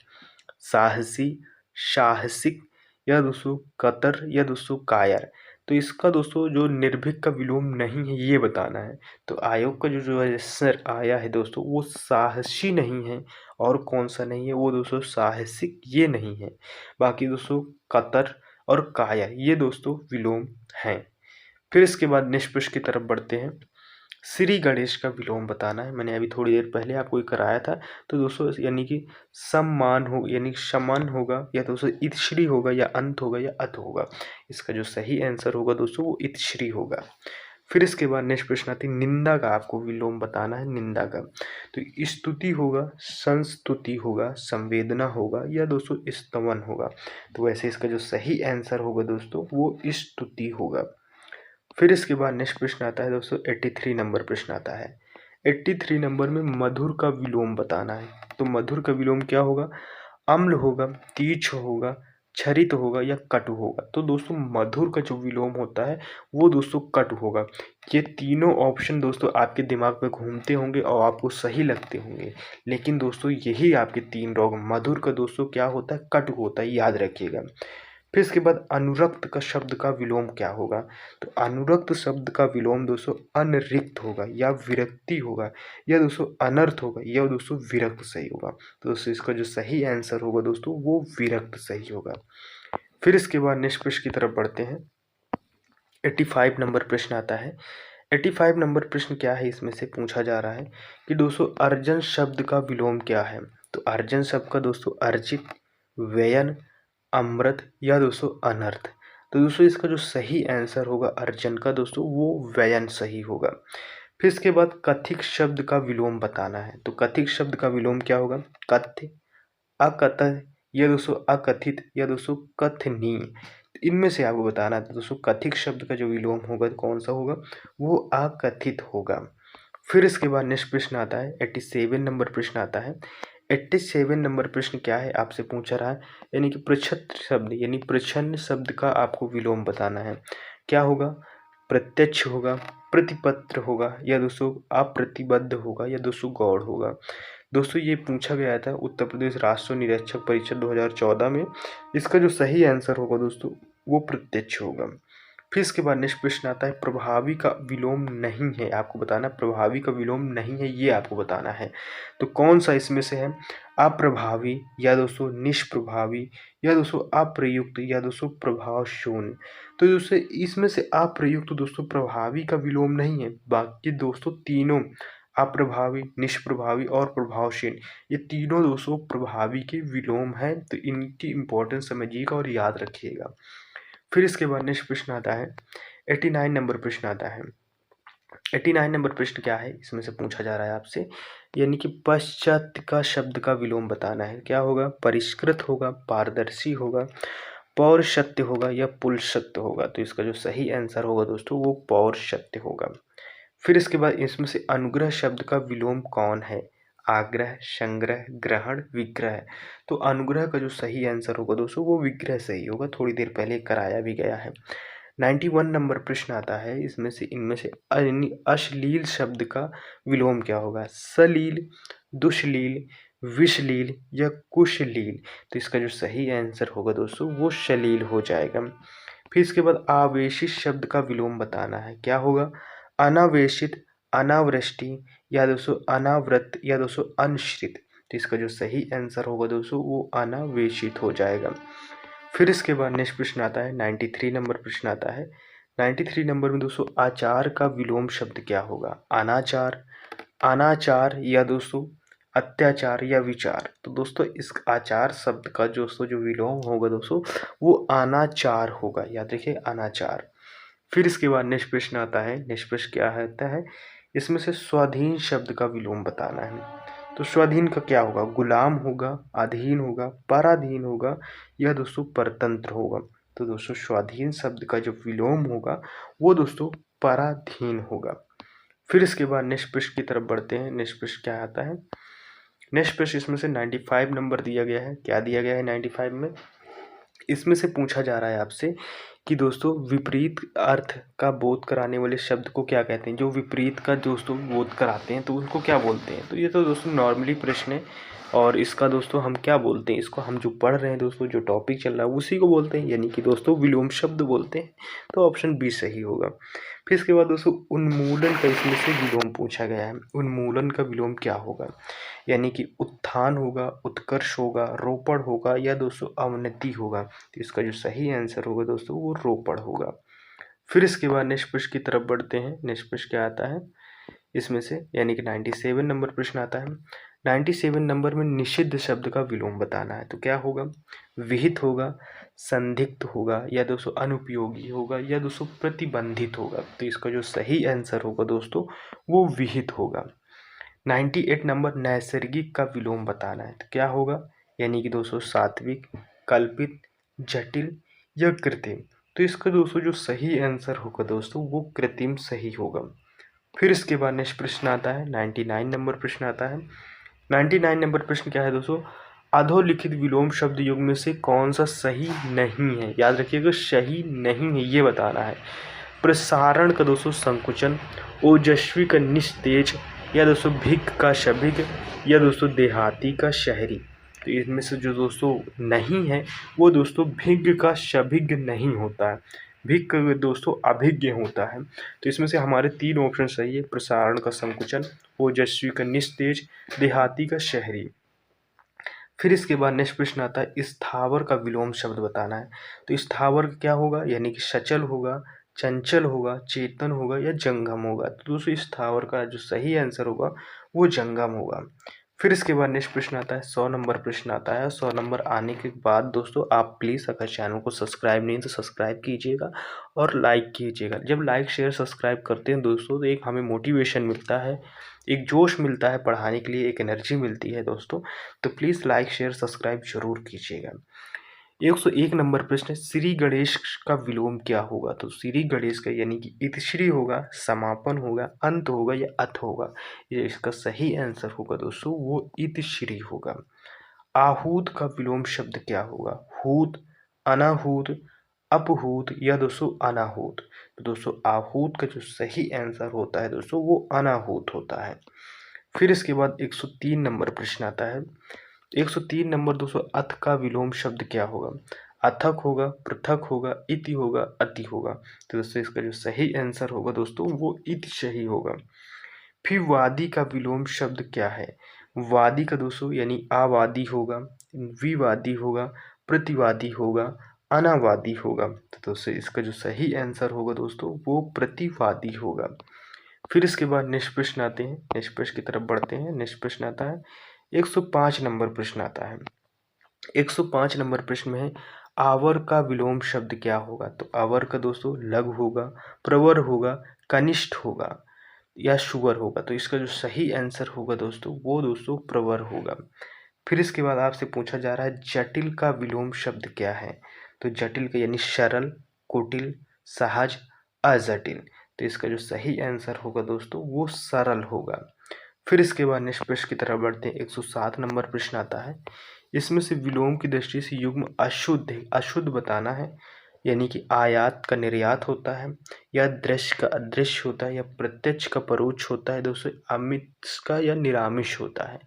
साहसी, साहसिक, या दोस्तों कतर, या दोस्तों कायर। तो इसका दोस्तों जो निर्भीक का विलोम नहीं है ये बताना है। तो आयोग का जो आंसर आया है दोस्तों वो साहसी नहीं है, और कौन सा नहीं है वो दोस्तों साहसिक ये नहीं है। बाकी दोस्तों कतर और कायर ये दोस्तों विलोम हैं। फिर इसके बाद नेक्स्ट प्रश्न की तरफ बढ़ते हैं। श्री गणेश का विलोम बताना है, मैंने अभी थोड़ी देर पहले आपको ये कराया था। तो दोस्तों यानी कि सम्मान हो यानी समान होगा, या दोस्तों इतश्री होगा, या अंत होगा, या अत होगा। इसका जो सही आंसर होगा दोस्तों वो इतश्री होगा। फिर इसके बाद नेक्स्ट प्रश्न आती है निंदा का आपको विलोम बताना है, निंदा का। तो स्तुति होगा, संस्तुति होगा, संवेदना होगा, या दोस्तों स्तवन होगा। तो वैसे इसका जो सही आंसर होगा दोस्तों वो स्तुति होगा। फिर इसके बाद नेक्स्ट प्रश्न आता है दोस्तों 83 नंबर प्रश्न आता है। 83 नंबर में मधुर का विलोम बताना है। तो मधुर का विलोम क्या होगा, अम्ल होगा, तीक्ष्ण होगा, छरित होगा, या कटु होगा। तो दोस्तों मधुर का जो विलोम होता है वो दोस्तों कटु होगा। ये तीनों ऑप्शन दोस्तों आपके दिमाग में घूमते होंगे और आपको सही लगते होंगे, लेकिन दोस्तों यही आपके तीन रोग, मधुर का दोस्तों क्या होता है, कटु होता है, याद रखिएगा। फिर इसके बाद अनुरक्त का शब्द का विलोम क्या होगा, तो अनुरक्त शब्द का विलोम दोस्तों अनरिक्त होगा, या विरक्ति होगा, या दोस्तों अनर्थ होगा, या दोस्तों विरक्त सही होगा। तो दोस्तों इसका जो सही आंसर होगा दोस्तों वो विरक्त सही होगा। फिर इसके बाद नेक्स्ट प्रश्न की तरफ बढ़ते हैं। 85 नंबर प्रश्न आता है। 85 नंबर प्रश्न क्या है, इसमें से पूछा जा रहा है कि दोस्तों अर्जन शब्द का विलोम क्या है। तो अर्जन शब्द का दोस्तों अर्जित, व्ययन, अमृत, या दोस्तों अनर्थ। तो दोस्तों इसका जो सही आंसर होगा अर्जन का दोस्तों वो व्ययन सही होगा। फिर इसके बाद कथित शब्द का विलोम बताना है। तो कथित शब्द का विलोम क्या होगा, कथ्य, अकथन, या दोस्तों अकथित, या दोस्तों कथनीय। इनमें से आपको बताना है। तो दोस्तों कथित शब्द का जो विलोम होगा कौन सा होगा, वो अकथित होगा। फिर इसके बाद नेक्स्ट प्रश्न आता है 87 नंबर प्रश्न आता है। 87 नंबर प्रश्न क्या है आपसे पूछा रहा है, यानी कि प्रच्छन्न शब्द यानी प्रच्छन्न शब्द का आपको विलोम बताना है। क्या होगा, प्रत्यक्ष होगा, प्रतिपत्र होगा, या दोस्तों अप्रतिबद्ध होगा, या दोस्तों गौड़ होगा। दोस्तों ये पूछा गया था उत्तर प्रदेश राष्ट्रीय निरीक्षक परीक्षा 2014 में। इसका जो सही आंसर होगा दोस्तों वो प्रत्यक्ष होगा। फिर इसके बाद नेक्स्ट प्रश्न आता है प्रभावी का विलोम नहीं है, आपको बताना प्रभावी का विलोम नहीं है ये आपको बताना है। तो कौन सा इसमें से है, अप्रभावी, या दोस्तों निष्प्रभावी, या दोस्तों अप्रयुक्त, या दोस्तों प्रभाव शून्य। तो दोस्तों इसमें से अप्रयुक्त दोस्तों प्रभावी का विलोम नहीं है, बाकी दोस्तों तीनों अप्रभावी, निष्प्रभावी और प्रभावशील ये तीनों दोस्तों प्रभावी के विलोम हैं। तो इनकी इंपॉर्टेंस समझिएगा और याद रखिएगा। फिर इसके बाद नेक्स्ट प्रश्न आता है 89 नंबर प्रश्न आता है। 89 नंबर प्रश्न क्या है, इसमें से पूछा जा रहा है आपसे, यानी कि पश्चात का शब्द का विलोम बताना है। क्या होगा, परिष्कृत होगा, पारदर्शी होगा, पौरुषत्य होगा, या पुरुषत्व होगा। तो इसका जो सही आंसर होगा दोस्तों वो पौरुषत्य होगा। फिर इसके बाद इसमें से अनुग्रह शब्द का विलोम कौन है? आग्रह, संग्रह, ग्रहण, विग्रह। तो अनुग्रह का जो सही आंसर होगा दोस्तों वो विग्रह सही होगा, थोड़ी देर पहले कराया भी गया है। 91 नंबर प्रश्न आता है, इसमें से इनमें से अश्लील शब्द का विलोम क्या होगा? सलील, दुश्लील, विश्लील या कुशलील। तो इसका जो सही आंसर होगा दोस्तों वो शलील हो जाएगा। फिर इसके बाद आवेशित शब्द का विलोम बताना है, क्या होगा? अनावेशित, अनावृष्टि या दोस्तों अनावृत या दोस्तों अनश्रित। तो इसका जो सही आंसर होगा दोस्तों वो अनावेशित हो जाएगा। फिर इसके बाद नेक्स्ट प्रश्न आता है, 93 नंबर प्रश्न आता है। 93 नंबर में दोस्तों आचार का विलोम शब्द क्या होगा? अनाचार, अनाचार या दोस्तों अत्याचार या विचार। तो दोस्तों इस आचार शब्द का दोस्तों जो विलोम होगा दोस्तों वो अनाचार होगा, याद रखिए अनाचार। फिर इसके बाद नेक्स्ट प्रश्न आता है, नेक्स्ट प्रश्न क्या आता है, इसमें से स्वाधीन शब्द का विलोम बताना है। तो स्वाधीन का क्या होगा? गुलाम होगा, अधीन होगा, पराधीन होगा या दोस्तों परतंत्र होगा। तो दोस्तों स्वाधीन शब्द का जो विलोम होगा वो दोस्तों पराधीन होगा। फिर इसके बाद नेक्स्ट प्रश्न की तरफ बढ़ते हैं। नेक्स्ट प्रश्न क्या आता है? नेक्स्ट प्रश्न इसमें से 95 नंबर दिया गया है। क्या दिया गया है 95 में? इसमें से पूछा जा रहा है आपसे कि दोस्तों विपरीत अर्थ का बोध कराने वाले शब्द को क्या कहते हैं? जो विपरीत का दोस्तों बोध कराते हैं तो उनको क्या बोलते हैं? तो ये तो दोस्तों नॉर्मली प्रश्न है और इसका दोस्तों हम क्या बोलते हैं? इसको हम जो पढ़ रहे हैं दोस्तों, जो टॉपिक चल रहा है उसी को बोलते हैं, यानी कि दोस्तों विलोम शब्द बोलते हैं। तो ऑप्शन बी सही होगा। फिर इसके बाद दोस्तों उन्मूलन का इसमें से विलोम पूछा गया है। उन्मूलन का विलोम क्या होगा? यानी कि उत्थान होगा, उत्कर्ष होगा, रोपण होगा या दोस्तों अवनति होगा। तो इसका जो सही आंसर होगा दोस्तों वो रोपण होगा। फिर इसके बाद नेक्स्ट प्रश्न की तरफ बढ़ते हैं। नेक्स्ट प्रश्न क्या आता है इसमें से, यानी कि 97 नंबर प्रश्न आता है। 97 नंबर में निषिद्ध शब्द का विलोम बताना है। तो क्या होगा? विहित होगा, संदिग्ध होगा या दोस्तों अनुपयोगी होगा या दोस्तों प्रतिबंधित होगा। तो इसका जो सही आंसर होगा दोस्तों वो विहित होगा। 98 नंबर नैसर्गिक का विलोम बताना है। तो क्या होगा? यानी कि दोस्तों सात्विक, कल्पित, जटिल या कृत्रिम। तो इसका दोस्तों जो सही आंसर होगा दोस्तों वो कृत्रिम सही होगा। फिर इसके बाद नेक्स्ट प्रश्न आता है, 99 नंबर प्रश्न आता है। 99 नंबर प्रश्न क्या है दोस्तों? अधोलिखित विलोम शब्द युग में से कौन सा सही नहीं है? याद रखिएगा सही नहीं है ये बताना है। प्रसारण का दोस्तों संकुचन, ओजस्वी का निस्तेज या दोस्तों भिक्ख का शभिग या दोस्तों देहाती का शहरी। तो इसमें से जो दोस्तों नहीं है वो दोस्तों भिज्ञ का शभिज्ञ नहीं होता है, भिक्ख दोस्तों अभिज्ञ होता है। तो इसमें से हमारे 3 ऑप्शन सही है, प्रसारण का संकुचन, ओजस्वी का निस्तेज, देहाती का शहरी। फिर इसके बाद नेक्स्ट प्रश्न आता है स्थावर का विलोम शब्द बताना है। तो स्थावर क्या होगा? यानी कि सचल होगा, चंचल होगा, चेतन होगा या जंगम होगा। तो दोस्तों स्थावर का जो सही आंसर होगा वो जंगम होगा। फिर इसके बाद नेक्स्ट प्रश्न आता है 100 नंबर प्रश्न आता है। 100 नंबर आने के बाद दोस्तों आप प्लीज़ अगर चैनल को सब्सक्राइब नहीं तो सब्सक्राइब कीजिएगा और लाइक कीजिएगा। जब लाइक शेयर सब्सक्राइब करते हैं दोस्तों तो एक हमें मोटिवेशन मिलता है, एक जोश मिलता है पढ़ाने के लिए, एक एनर्जी मिलती है दोस्तों। तो प्लीज़ लाइक शेयर सब्सक्राइब जरूर कीजिएगा। 101 नंबर प्रश्न है, श्री गणेश का विलोम क्या होगा? तो श्री गणेश का यानी कि इतिश्री होगा, समापन होगा, अंत होगा या अथ होगा। ये इसका सही आंसर होगा दोस्तों वो इतिश्री होगा। आहूत का विलोम शब्द क्या होगा? हूत, अनाहूत, अपहूत या दोस्तों अनाहूत। तो दोस्तों आहूत का जो सही आंसर होता है दोस्तों वो अनाहूत होता है। फिर इसके बाद 103 नंबर प्रश्न आता है। 103 नंबर दोस्तों अथ का विलोम शब्द क्या होगा? अथक होगा, पृथक होगा, इति होगा, अति होगा। तो दोस्तों इसका जो सही आंसर होगा दोस्तों वो इति सही होगा। फिर वादी का विलोम शब्द क्या है? वादी का दोस्तों यानी आवादी होगा, विवादी होगा, प्रतिवादी होगा, अनावादी होगा। तो दोस्तों इसका जो सही आंसर होगा दोस्तों वो प्रतिवादी होगा। फिर इसके बाद नेक्स्ट प्रश्न आते हैं, नेक्स्ट प्रश्न की तरफ बढ़ते हैं। नेक्स्ट प्रश्न आता है 105 नंबर प्रश्न आता है। 105 नंबर प्रश्न में है आवर का विलोम शब्द क्या होगा? तो आवर का दोस्तों लघु होगा, प्रवर होगा, कनिष्ठ होगा या शुवर होगा। तो इसका जो सही आंसर होगा दोस्तों वो दोस्तों प्रवर होगा। फिर इसके बाद आपसे पूछा जा रहा है जटिल का विलोम शब्द क्या है? तो जटिल का यानी सरल, कुटिल, सहज, अजटिल। तो इसका जो सही आंसर होगा दोस्तों वो सरल होगा। फिर इसके बाद नेक्स्ट प्रश्न की तरफ बढ़ते हैं। 107 नंबर प्रश्न आता है, इसमें से विलोम की दृष्टि से युग्म अशुद्ध है, अशुद्ध बताना है। यानी कि आयात का निर्यात होता है, या दृश्य का अदृश्य होता है, या प्रत्यक्ष का परोक्ष होता है दोस्तों, आमिष का या निरामिष होता है।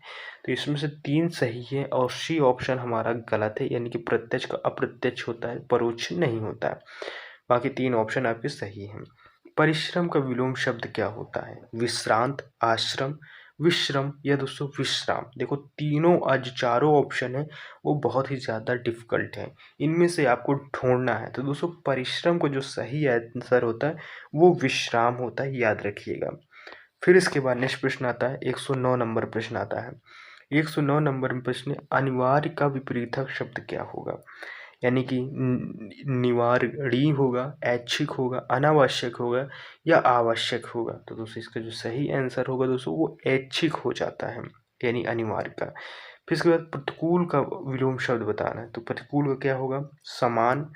तो इसमें से 3 सही है और सी ऑप्शन हमारा गलत है, यानी कि प्रत्यक्ष का अप्रत्यक्ष होता है, परोक्ष नहीं होता है। बाकी 3 ऑप्शन आपके सही हैं। परिश्रम का विलोम शब्द क्या होता है? विश्रांत, आश्रम, विश्रम या दोस्तों विश्राम। देखो तीनों आज चारों ऑप्शन है वो बहुत ही ज़्यादा डिफिकल्ट है, इनमें से आपको ढूंढना है। तो दोस्तों परिश्रम को जो सही आंसर होता है वो विश्राम होता है, याद रखिएगा। फिर इसके बाद नेक्स्ट प्रश्न आता है, 109 नंबर प्रश्न आता है। 109 नंबर प्रश्न, अनिवार्य का विपरीतक शब्द क्या होगा? यानी कि निवारणी होगा, ऐच्छिक होगा, अनावश्यक होगा या आवश्यक होगा। तो दोस्तों इसका जो सही आंसर होगा दोस्तों वो ऐच्छिक हो जाता है, यानी अनिवार्य का। फिर इसके बाद प्रतिकूल का विलोम शब्द बताना है। तो प्रतिकूल का क्या होगा? समान,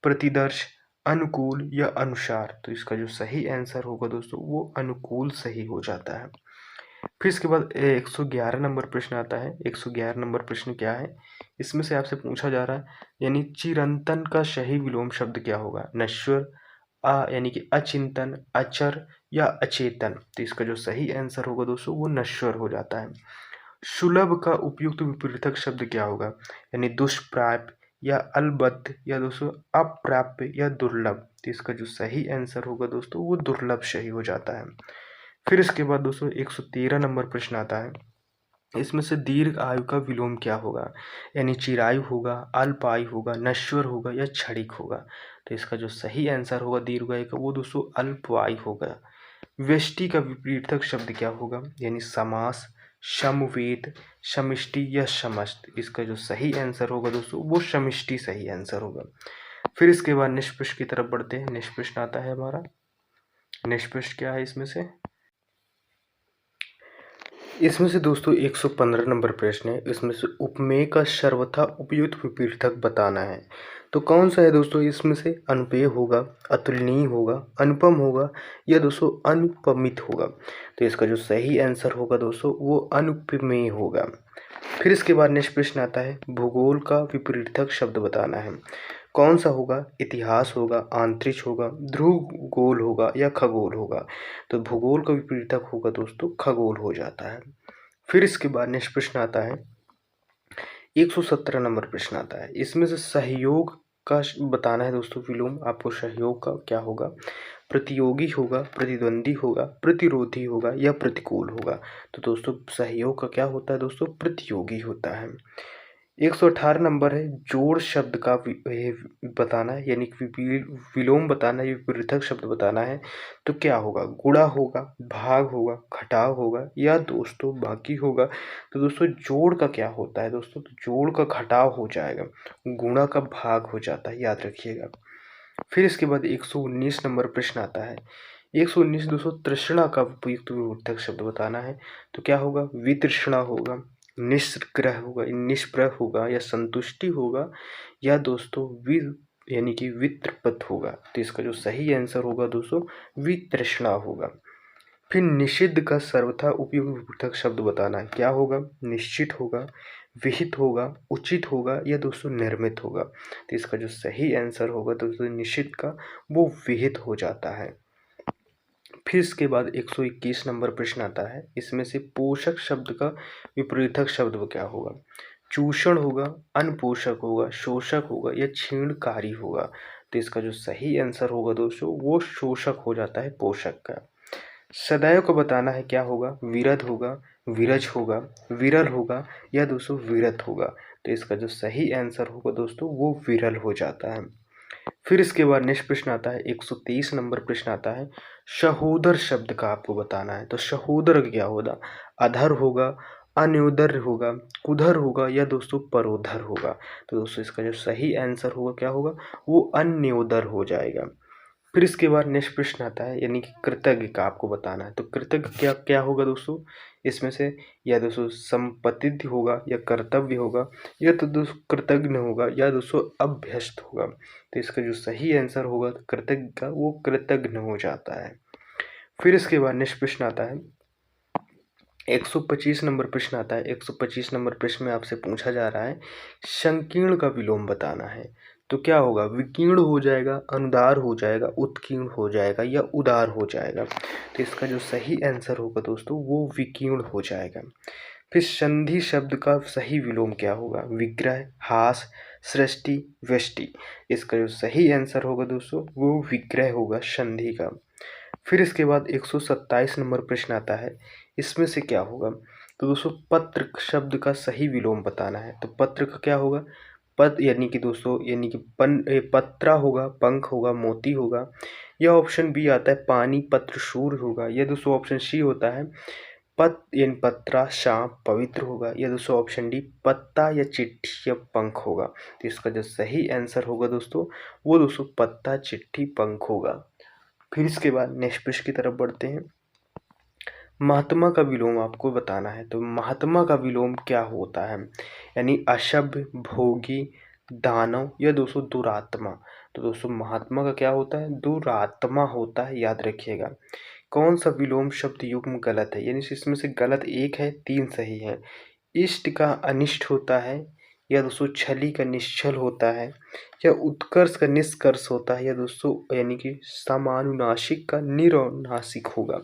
प्रतिदर्श, अनुकूल या अनुसार। तो इसका जो सही आंसर होगा दोस्तों वो अनुकूल सही हो जाता है। फिर इसके बाद 111 नंबर प्रश्न आता है। 111 नंबर प्रश्न क्या है? इसमें से आपसे पूछा जा रहा है, यानी चिरंतन का सही विलोम शब्द क्या होगा? नश्वर, यानी कि अचिंतन, अचर या अचेतन। तो इसका जो सही आंसर होगा दोस्तों वो नश्वर हो जाता है। सुलभ का उपयुक्त विपरीतक शब्द क्या होगा? यानी दुष्प्राप्य या अलबद्ध या दोस्तों अप्राप्य या दुर्लभ। तो इसका जो सही आंसर होगा दोस्तों वो दुर्लभ सही हो जाता है। फिर इसके बाद दोस्तों 113 नंबर प्रश्न आता है। इसमें से दीर्घ आयु का विलोम क्या होगा? यानी चिरायु होगा, अल्पायु होगा, नश्वर होगा या क्षणिक होगा। तो इसका जो सही आंसर होगा दीर्घायु का वो दोस्तों अल्पायु होगा। व्यष्टि का विपरीतक शब्द क्या होगा? यानी समास, समवेत, समिष्टि या समस्त। इसका जो सही आंसर होगा दोस्तों वो समिष्टि सही आंसर होगा। फिर इसके बाद नेक्स्ट प्रश्न की तरफ बढ़ते हैं। नेक्स्ट प्रश्न आता है हमारा, नेक्स्ट प्रश्न क्या है इसमें से दोस्तों 115 नंबर प्रश्न है। इसमें से उपमेय का सर्वथा उपयुक्त विपरीतक बताना है। तो कौन सा है दोस्तों? इसमें से अनुपेय होगा, अतुलनीय होगा, अनुपम होगा या दोस्तों अनुपमित होगा। तो इसका जो सही आंसर होगा दोस्तों वो अनुपमेय होगा। फिर इसके बाद नेक्स्ट प्रश्न आता है, भूगोल का विपरीतक शब्द बताना है। कौन सा होगा? इतिहास होगा, आंतरिक्ष होगा, ध्रुवगोल होगा या खगोल होगा। तो भूगोल का विपरीतक होगा दोस्तों खगोल हो जाता है। फिर इसके बाद नेक्स्ट प्रश्न आता है, 117 नंबर प्रश्न आता है। इसमें से सहयोग का बताना है दोस्तों विलोम। आपको सहयोग का क्या होगा? प्रतियोगी होगा, प्रतिद्वंदी होगा, प्रतिरोधी होगा या प्रतिकूल होगा। तो दोस्तों सहयोग का क्या होता है दोस्तों? प्रतियोगी होता है। 118 नंबर है, जोड़ शब्द का बताना है, यानी कि विलोम बताना है, विपरीतक शब्द बताना है। तो क्या होगा? गुणा होगा, भाग होगा, घटाव होगा या दोस्तों बाकी होगा। तो दोस्तों जोड़ का क्या होता है दोस्तों? तो जोड़ का घटाव हो जाएगा, गुणा का भाग हो जाता है, याद रखिएगा। फिर इसके बाद 119 नंबर प्रश्न आता है। 119 दोस्तों तृष्णा का उपयुक्त विवर्तक शब्द बताना है। तो क्या होगा? वितृष्णा होगा, निष्ग्रह होगा, निष्प्रह होगा या संतुष्टि होगा या दोस्तों यानी कि वित्रपत होगा। तो इसका जो सही आंसर होगा दोस्तों वितृष्णा होगा। फिर निषिद्ध का सर्वथा उपयुक्त विवर्तक शब्द बताना है। क्या होगा? निश्चित होगा, विहित होगा, उचित होगा या दोस्तों निर्मित होगा। तो इसका जो सही आंसर होगा दोस्तों निषिद्ध का वो विहित हो जाता है। फिर इसके बाद 121 नंबर प्रश्न आता है। इसमें से पोषक शब्द का विपरीतक शब्द क्या होगा? चूषण होगा, अनपोषक होगा, शोषक होगा या छीणकारी होगा। तो इसका जो सही आंसर होगा दोस्तों वो शोषक हो जाता है पोषक का। सदैव को बताना है। क्या होगा? विरध होगा, विरज होगा, विरल होगा या दोस्तों विरत होगा। तो इसका जो सही आंसर होगा दोस्तों वो विरल हो जाता है। फिर इसके बाद नेक्स्ट प्रश्न आता है, 123 नंबर प्रश्न आता है। सहोदर शब्द का आपको बताना है। तो सहोदर क्या होगा? अधर होगा, अन्योदर होगा, कुधर होगा या दोस्तों परोधर होगा। तो दोस्तों इसका जो सही आंसर होगा क्या होगा? वो अन्योदर हो जाएगा। फिर इसके बाद नेक्स्ट प्रश्न आता है, यानी कि कृतज्ञ का आपको बताना है। तो कृतज्ञ क्या क्या होगा दोस्तों? इसमें से या दोस्तों संपत्ति होगा या कर्तव्य होगा या तो दोस्तों कृतज्ञ होगा या दोस्तों अभ्यस्त होगा। तो इसका जो सही आंसर होगा कृतज्ञ का वो कृतज्ञ हो जाता है। फिर इसके बाद नेक्स्ट प्रश्न आता है 125 नंबर प्रश्न आता है। 125 नंबर प्रश्न में आपसे पूछा जा रहा है संकीर्ण का विलोम बताना है। तो क्या होगा, विकीर्ण हो जाएगा, अनुदार हो जाएगा, उत्कीर्ण हो जाएगा या उदार हो जाएगा। तो इसका जो सही आंसर होगा दोस्तों वो विकीर्ण हो जाएगा। फिर संधि शब्द का सही विलोम क्या होगा, विग्रह, हास, सृष्टि, व्यष्टि। इसका जो सही आंसर होगा दोस्तों वो विग्रह होगा संधि का। फिर इसके बाद 127 नंबर प्रश्न आता है, इसमें से क्या होगा। तो दोस्तों पत्र शब्द का सही विलोम बताना है। तो पत्र का क्या होगा, पद यानी कि दोस्तों यानी कि पत्रा होगा, पंख होगा, मोती होगा, या ऑप्शन बी आता है पानी पत्र शूर होगा, या दोस्तों ऑप्शन सी होता है पत यानी पत्रा शाप पवित्र होगा, या दोस्तों ऑप्शन डी पत्ता या चिट्ठी या पंख होगा। तो इसका जो सही आंसर होगा दोस्तों वो दोस्तों पत्ता चिट्ठी पंख होगा। फिर इसके बाद नेक्स्ट प्रश्न की तरफ बढ़ते हैं। महात्मा का विलोम आपको बताना है। तो महात्मा का विलोम क्या होता है, यानी अशभ, भोगी, दानव या दोस्तों दुरात्मा। तो दोस्तों महात्मा का क्या होता है, दुरात्मा होता है, याद रखिएगा। कौन सा विलोम शब्द युग्म गलत है, यानी इसमें से गलत एक है, तीन सही है। इष्ट का अनिष्ट होता है, या दोस्तों छली का निश्चल होता है, या उत्कर्ष का निष्कर्ष होता है, या दोस्तों यानी कि समानुनासिक का निरनुनासिक होगा।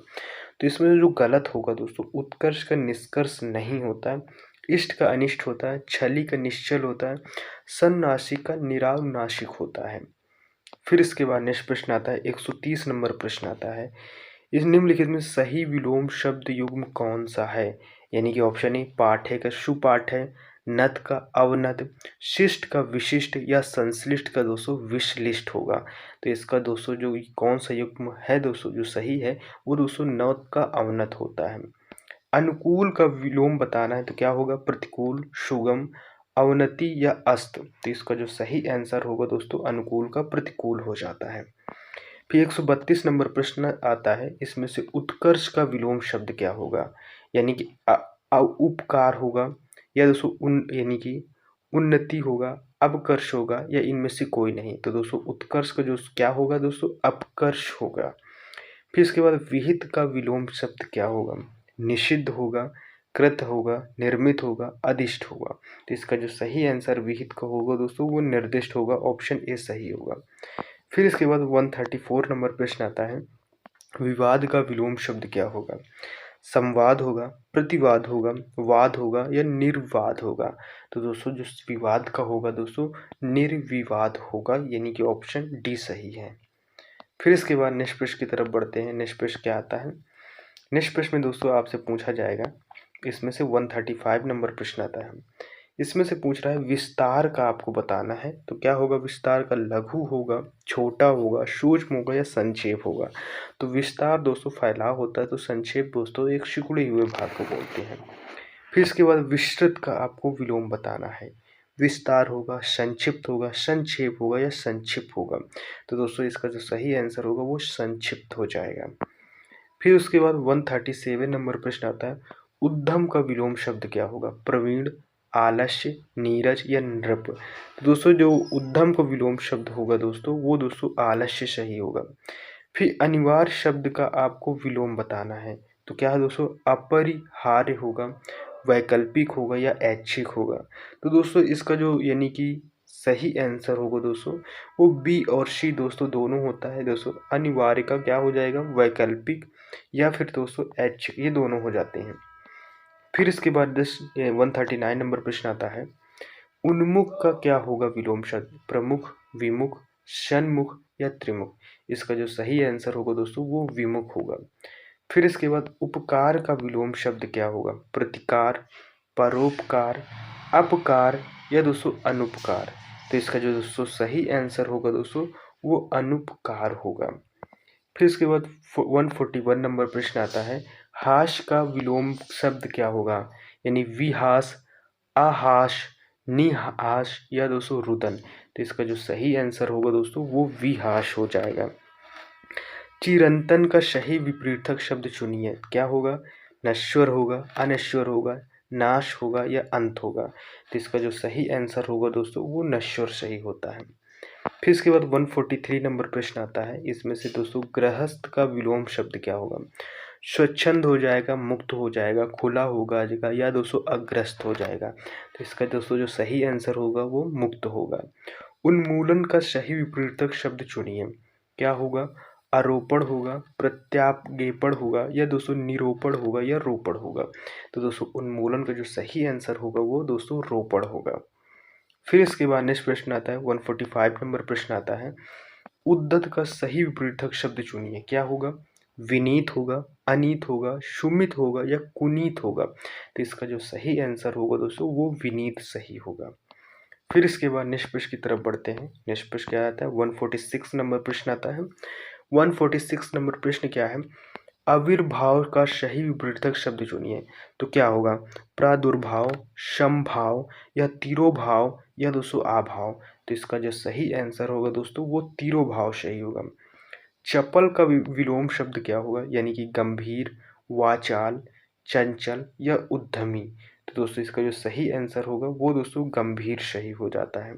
तो इसमें जो गलत होगा दोस्तों उत्कर्ष का निष्कर्ष नहीं होता है, इष्ट का अनिष्ट होता है, छली का निश्चल होता है, सन्नासिक का निरानुनासिक होता है। फिर इसके बाद नेक्स्ट प्रश्न आता है 130 नंबर प्रश्न आता है, इस निम्नलिखित में सही विलोम शब्द युग्म कौन सा है। यानी कि ऑप्शन ए पाठ है का सुपाठ है, नत का अवनत, शिष्ट का विशिष्ट, या संश्लिष्ट का दोस्तों विश्लिष्ट होगा। तो इसका दोस्तों जो कौन सा युग्म है दोस्तों जो सही है वो दोस्तों नत का अवनत होता है। अनुकूल का विलोम बताना है तो क्या होगा, प्रतिकूल, सुगम, अवनति या अस्त। तो इसका जो सही आंसर होगा दोस्तों अनुकूल का प्रतिकूल हो जाता है। फिर 132 नंबर प्रश्न आता है, इसमें से उत्कर्ष का विलोम शब्द क्या होगा, यानी कि उपकार होगा, या दोस्तों यानी कि उन्नति होगा, अपकर्ष होगा, या इनमें से कोई नहीं। तो दोस्तों उत्कर्ष का जो क्या होगा दोस्तों अपकर्ष होगा। फिर इसके बाद विहित का विलोम शब्द क्या होगा, निषिद्ध होगा, कृत होगा, निर्मित होगा, अदिष्ट होगा। तो इसका जो सही आंसर विहित का होगा दोस्तों वो निर्दिष्ट होगा, ऑप्शन ए सही होगा। फिर इसके बाद 134 नंबर प्रश्न आता है, विवाद का विलोम शब्द क्या होगा, संवाद होगा, प्रतिवाद होगा, वाद होगा, या निर्वाद होगा। तो दोस्तों जो विवाद का होगा दोस्तों निर्विवाद होगा, यानी कि ऑप्शन डी सही है। फिर इसके बाद नेक्स्ट प्रश्न की तरफ बढ़ते हैं। नेक्स्ट प्रश्न क्या आता है, नेक्स्ट प्रश्न में दोस्तों आपसे पूछा जाएगा, इसमें से 135 नंबर प्रश्न आता है, इसमें से पूछ रहा है विस्तार का आपको बताना है। तो क्या होगा, विस्तार का लघु होगा, छोटा होगा, सूक्ष्म होगा, या संक्षेप होगा। तो विस्तार दोस्तों फैलाव होता है, तो संक्षेप दोस्तों एक सिकुड़े हुए भाग को बोलते हैं। फिर इसके बाद विस्तृत का आपको विलोम बताना है, विस्तार होगा, संक्षिप्त होगा, संक्षेप होगा, या संक्षिप्त होगा। तो दोस्तों इसका जो सही आंसर होगा वो संक्षिप्त हो जाएगा। फिर उसके बाद 137 नंबर प्रश्न आता है, उद्यम का विलोम शब्द क्या होगा, प्रवीण, आलस्य, नीरज, या नृप। तो दोस्तों जो उद्यम का विलोम शब्द होगा दोस्तों वो दोस्तों आलस्य सही होगा। फिर अनिवार्य शब्द का आपको विलोम बताना है। तो क्या है दोस्तों, अपरिहार्य होगा, वैकल्पिक होगा, या ऐच्छिक होगा। तो दोस्तों इसका जो यानी कि सही आंसर होगा दोस्तों वो बी और सी दोस्तों दोनों होता है। दोस्तों अनिवार्य का क्या हो जाएगा, वैकल्पिक, या फिर दोस्तों ऐच्छिक, ये दोनों हो जाते हैं। फिर इसके बाद 139 नंबर प्रश्न आता है, उन्मुख का क्या होगा विलोम शब्द, प्रमुख, विमुख, सन्मुख, या त्रिमुख। इसका जो सही आंसर होगा दोस्तों वो विमुख होगा। फिर इसके बाद उपकार का विलोम शब्द क्या होगा, प्रतिकार, परोपकार, अपकार, या दोस्तों अनुपकार। तो इसका जो दोस्तों सही आंसर होगा दोस्तों वो अनुपकार होगा। फिर इसके बाद 141 नंबर प्रश्न आता है, हास का विलोम शब्द क्या होगा, यानी विहास, आहास, निहास, या दोस्तों रुदन। तो इसका जो सही आंसर होगा दोस्तों वो विहास हो जाएगा। चिरंतन का सही विपरीतक शब्द चुनिए, क्या होगा, नश्वर होगा, अनश्वर होगा, नाश होगा, या अंत होगा। तो इसका जो सही आंसर होगा दोस्तों वो नश्वर सही होता है। फिर इसके बाद 143 नंबर प्रश्न आता है, इसमें से दोस्तों गृहस्थ का विलोम शब्द क्या होगा? स्वच्छंद हो जाएगा, मुक्त हो जाएगा, खुला होगा जगह, या दोस्तों अग्रस्त हो जाएगा। तो इसका दोस्तों जो सही आंसर होगा वो मुक्त होगा। उन्मूलन का सही विपरीतक शब्द चुनिए। क्या होगा? आरोपण होगा, प्रत्याज्ञापन होगा, या दोस्तों निरूपण होगा, या रोपण होगा। तो दोस्तों उन्मूलन का जो सही आंसर होगा वो दोस्तों रोपण होगा। फिर इसके बाद नेक्स्ट प्रश्न आता है, 145 नंबर प्रश्न आता है, उद्दत का सही विपरीतक शब्द चुनिए। क्या होगा? विनीत होगा, अनीत होगा, सुमित होगा, या कुनीत होगा। तो इसका जो सही आंसर होगा दोस्तों वो विनीत सही होगा। फिर इसके बाद नेक्स्ट प्रश्न की तरफ बढ़ते हैं। नेक्स्ट प्रश्न क्या आता है? 146 नंबर प्रश्न आता है। 146 नंबर प्रश्न क्या है? आविर्भाव का सही विपरीतक शब्द चुनिए। तो क्या होगा? प्रादुर्भाव, समभाव, या तिरोभाव, या दोस्तों अभाव। तो इसका जो सही आंसर होगा दोस्तों वो तिरोभाव सही होगा। चपल का विलोम शब्द क्या होगा? यानी कि गंभीर, वाचाल, चंचल, या उद्यमी। तो दोस्तों इसका जो सही आंसर होगा वो दोस्तों गंभीर सही हो जाता है।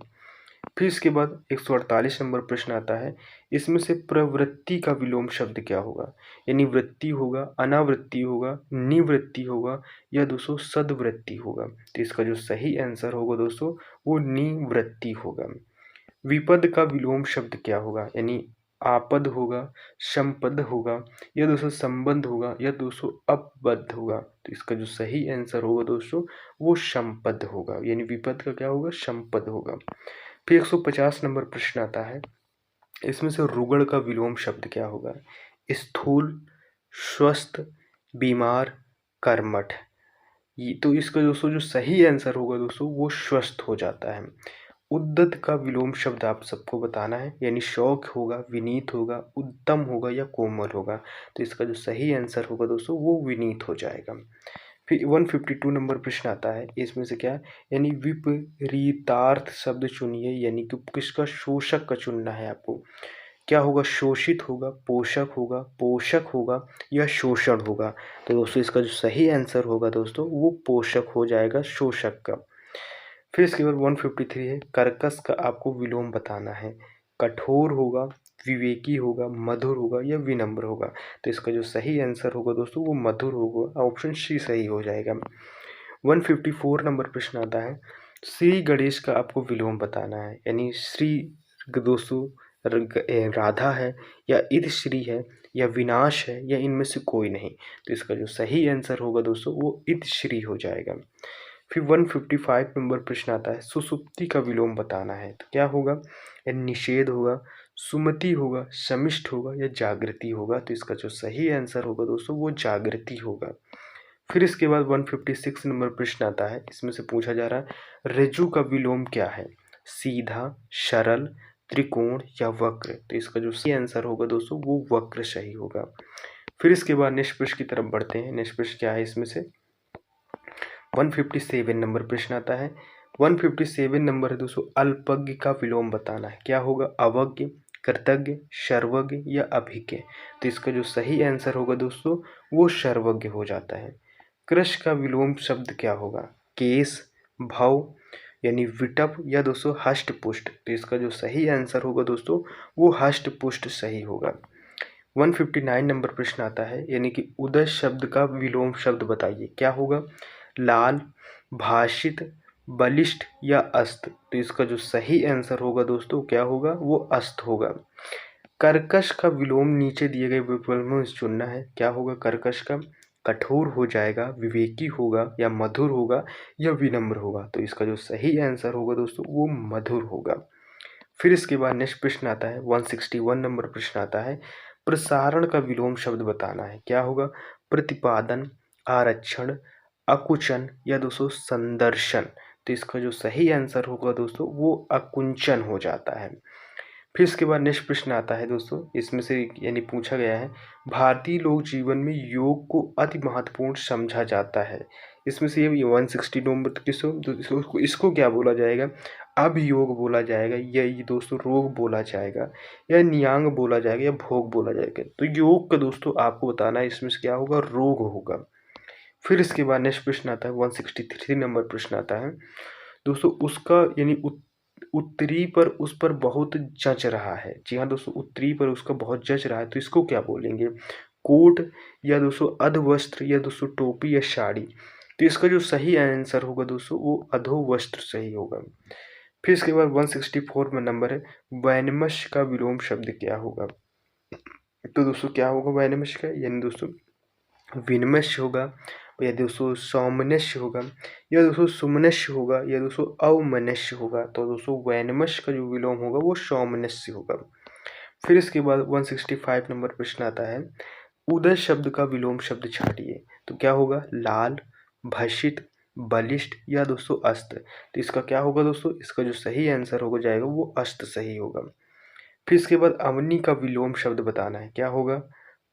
फिर इसके बाद 148 नंबर प्रश्न आता है, इसमें से प्रवृत्ति का विलोम शब्द क्या होगा? यानी वृत्ति होगा, अनावृत्ति होगा, निवृत्ति होगा, या दोस्तों सद्वृत्ति होगा। तो इसका जो सही आंसर होगा दोस्तों वो निवृत्ति होगा। विपद का विलोम शब्द क्या होगा? यानी आपद होगा, संपद होगा, या दोस्तों संबंध होगा, या दोस्तों अपबद्ध होगा। तो इसका जो सही आंसर होगा दोस्तों वो संपद होगा। यानी विपद का क्या होगा? संपद होगा। फिर 150 नंबर प्रश्न आता है, इसमें से रुगड़ का विलोम शब्द क्या होगा? स्थूल, स्वस्थ, बीमार, कर्मठ। ये तो इसका दोस्तों जो सही आंसर होगा दोस्तों वो स्वस्थ हो जाता है। उद्दत का विलोम शब्द आप सबको बताना है, यानी शौक होगा, विनीत होगा, उत्तम होगा, या कोमल होगा। तो इसका जो सही आंसर होगा दोस्तों वो विनीत हो जाएगा। फिर 152 नंबर प्रश्न आता है, इसमें से क्या? यानी विपरीतार्थ शब्द चुनिए, यानी कि किसका? शोषक का चुनना है आपको। क्या होगा? शोषित होगा, पोषक होगा, पोषक होगा, या शोषण होगा। तो दोस्तों इसका जो सही आंसर होगा दोस्तों वो पोषक हो जाएगा, शोषक का। फिर इसके बाद 153 है, कर्कश का आपको विलोम बताना है। कठोर होगा, विवेकी होगा, मधुर होगा, या विनम्र होगा। तो इसका जो सही आंसर होगा दोस्तों वो मधुर होगा, ऑप्शन सी सही हो जाएगा। 154 नंबर प्रश्न आता है, श्री गणेश का आपको विलोम बताना है। यानी श्री दोस्तों राधा है, या इद श्री है, या विनाश है, या इनमें से कोई नहीं। तो इसका जो सही आंसर होगा दोस्तों वो इद श्री हो जाएगा। फिर 155 नंबर प्रश्न आता है, सुसुप्ति का विलोम बताना है। तो क्या होगा? या निषेध होगा, सुमति होगा, समिष्ट होगा, या जागृति होगा। तो इसका जो सही आंसर होगा दोस्तों वो जागृति होगा। फिर इसके बाद 156 नंबर प्रश्न आता है, इसमें से पूछा जा रहा है, ऋजु का विलोम क्या है? सीधा, सरल, त्रिकोण, या वक्र। तो इसका जो सही आंसर होगा दोस्तों वो वक्र सही होगा। फिर इसके बाद नेक्स्ट प्रश्न की तरफ बढ़ते हैं। नेक्स्ट प्रश्न क्या है? इसमें से 157 नंबर प्रश्न आता है। 157 नंबर है दोस्तों, अल्पज्ञ का विलोम बताना है। क्या होगा? अवज्ञ, कृतज्ञ, सर्वज्ञ, या अभिज्ञ। तो इसका जो सही आंसर होगा दोस्तों वो सर्वज्ञ हो जाता है। कृश का विलोम शब्द क्या होगा? केस, भव, यानी विटप, या दोस्तों हष्ट पुष्ट। तो इसका जो सही आंसर होगा दोस्तों वो हष्ट पुष्ट सही होगा। 159 नंबर प्रश्न आता है, यानी कि उदय शब्द का विलोम शब्द बताइए। क्या होगा? लाल, भाषित, बलिष्ठ, या अस्त। तो इसका जो सही आंसर होगा दोस्तों क्या होगा? वो अस्त होगा। कर्कश का विलोम नीचे दिए गए विकल्प में चुनना है। क्या होगा कर्कश का? कठोर हो जाएगा, विवेकी होगा, या मधुर होगा, या विनम्र होगा। तो इसका जो सही आंसर होगा दोस्तों वो मधुर होगा। फिर इसके बाद नेक्स्ट प्रश्न आता है, 161 नंबर प्रश्न आता है, प्रसारण का विलोम शब्द बताना है। क्या होगा? प्रतिपादन, आरक्षण, अकुचन, या दोस्तों संदर्शन। तो इसका जो सही आंसर होगा दोस्तों वो अकुंचन हो जाता है। फिर इसके बाद नेक्स्ट प्रश्न आता है दोस्तों, इसमें से यानी पूछा गया है, भारतीय लोक जीवन में योग को अति महत्वपूर्ण समझा जाता है। इसमें से ये 160 नंबर इसको क्या बोला जाएगा? अभियोग बोला जाएगा, या ये दोस्तों रोग बोला जाएगा, या नियांग बोला जाएगा, या भोग बोला जाएगा। तो योग का दोस्तों आपको बताना है, इसमें से क्या होगा? रोग होगा। फिर इसके बाद नेक्स्ट प्रश्न आता है, 163 नंबर प्रश्न आता है दोस्तों, उसका यानी उत्तरी पर उस पर बहुत जच रहा है। जी हाँ दोस्तों, उत्तरी पर उसका बहुत जच रहा है, तो इसको क्या बोलेंगे? कोट या दोस्तों अधवस्त्र या दोस्तों टोपी या साड़ी। तो इसका जो सही आंसर होगा दोस्तों वो अधोवस्त्र सही होगा। फिर इसके बाद 164 में नंबर है, वैनमस्य का विलोम शब्द क्या होगा? तो दोस्तों क्या होगा वैनमस्य का? यानी दोस्तों विनमस्य होगा, या दोस्तों सौमनस्य होगा, या दोस्तों सुमनस्य होगा, या दोस्तों अवमनस्य होगा। तो दोस्तों वैनमस्य का जो विलोम होगा वो सौमनस्य होगा। फिर इसके बाद 165 नंबर प्रश्न आता है, उदय शब्द का विलोम शब्द छाटिए। तो क्या होगा? लाल, भसित, बलिष्ठ या दोस्तों अस्त। तो इसका क्या होगा दोस्तों? इसका जो सही आंसर होगा जाएगा वो अस्त सही होगा। फिर इसके बाद अवनी का विलोम शब्द बताना है। क्या होगा?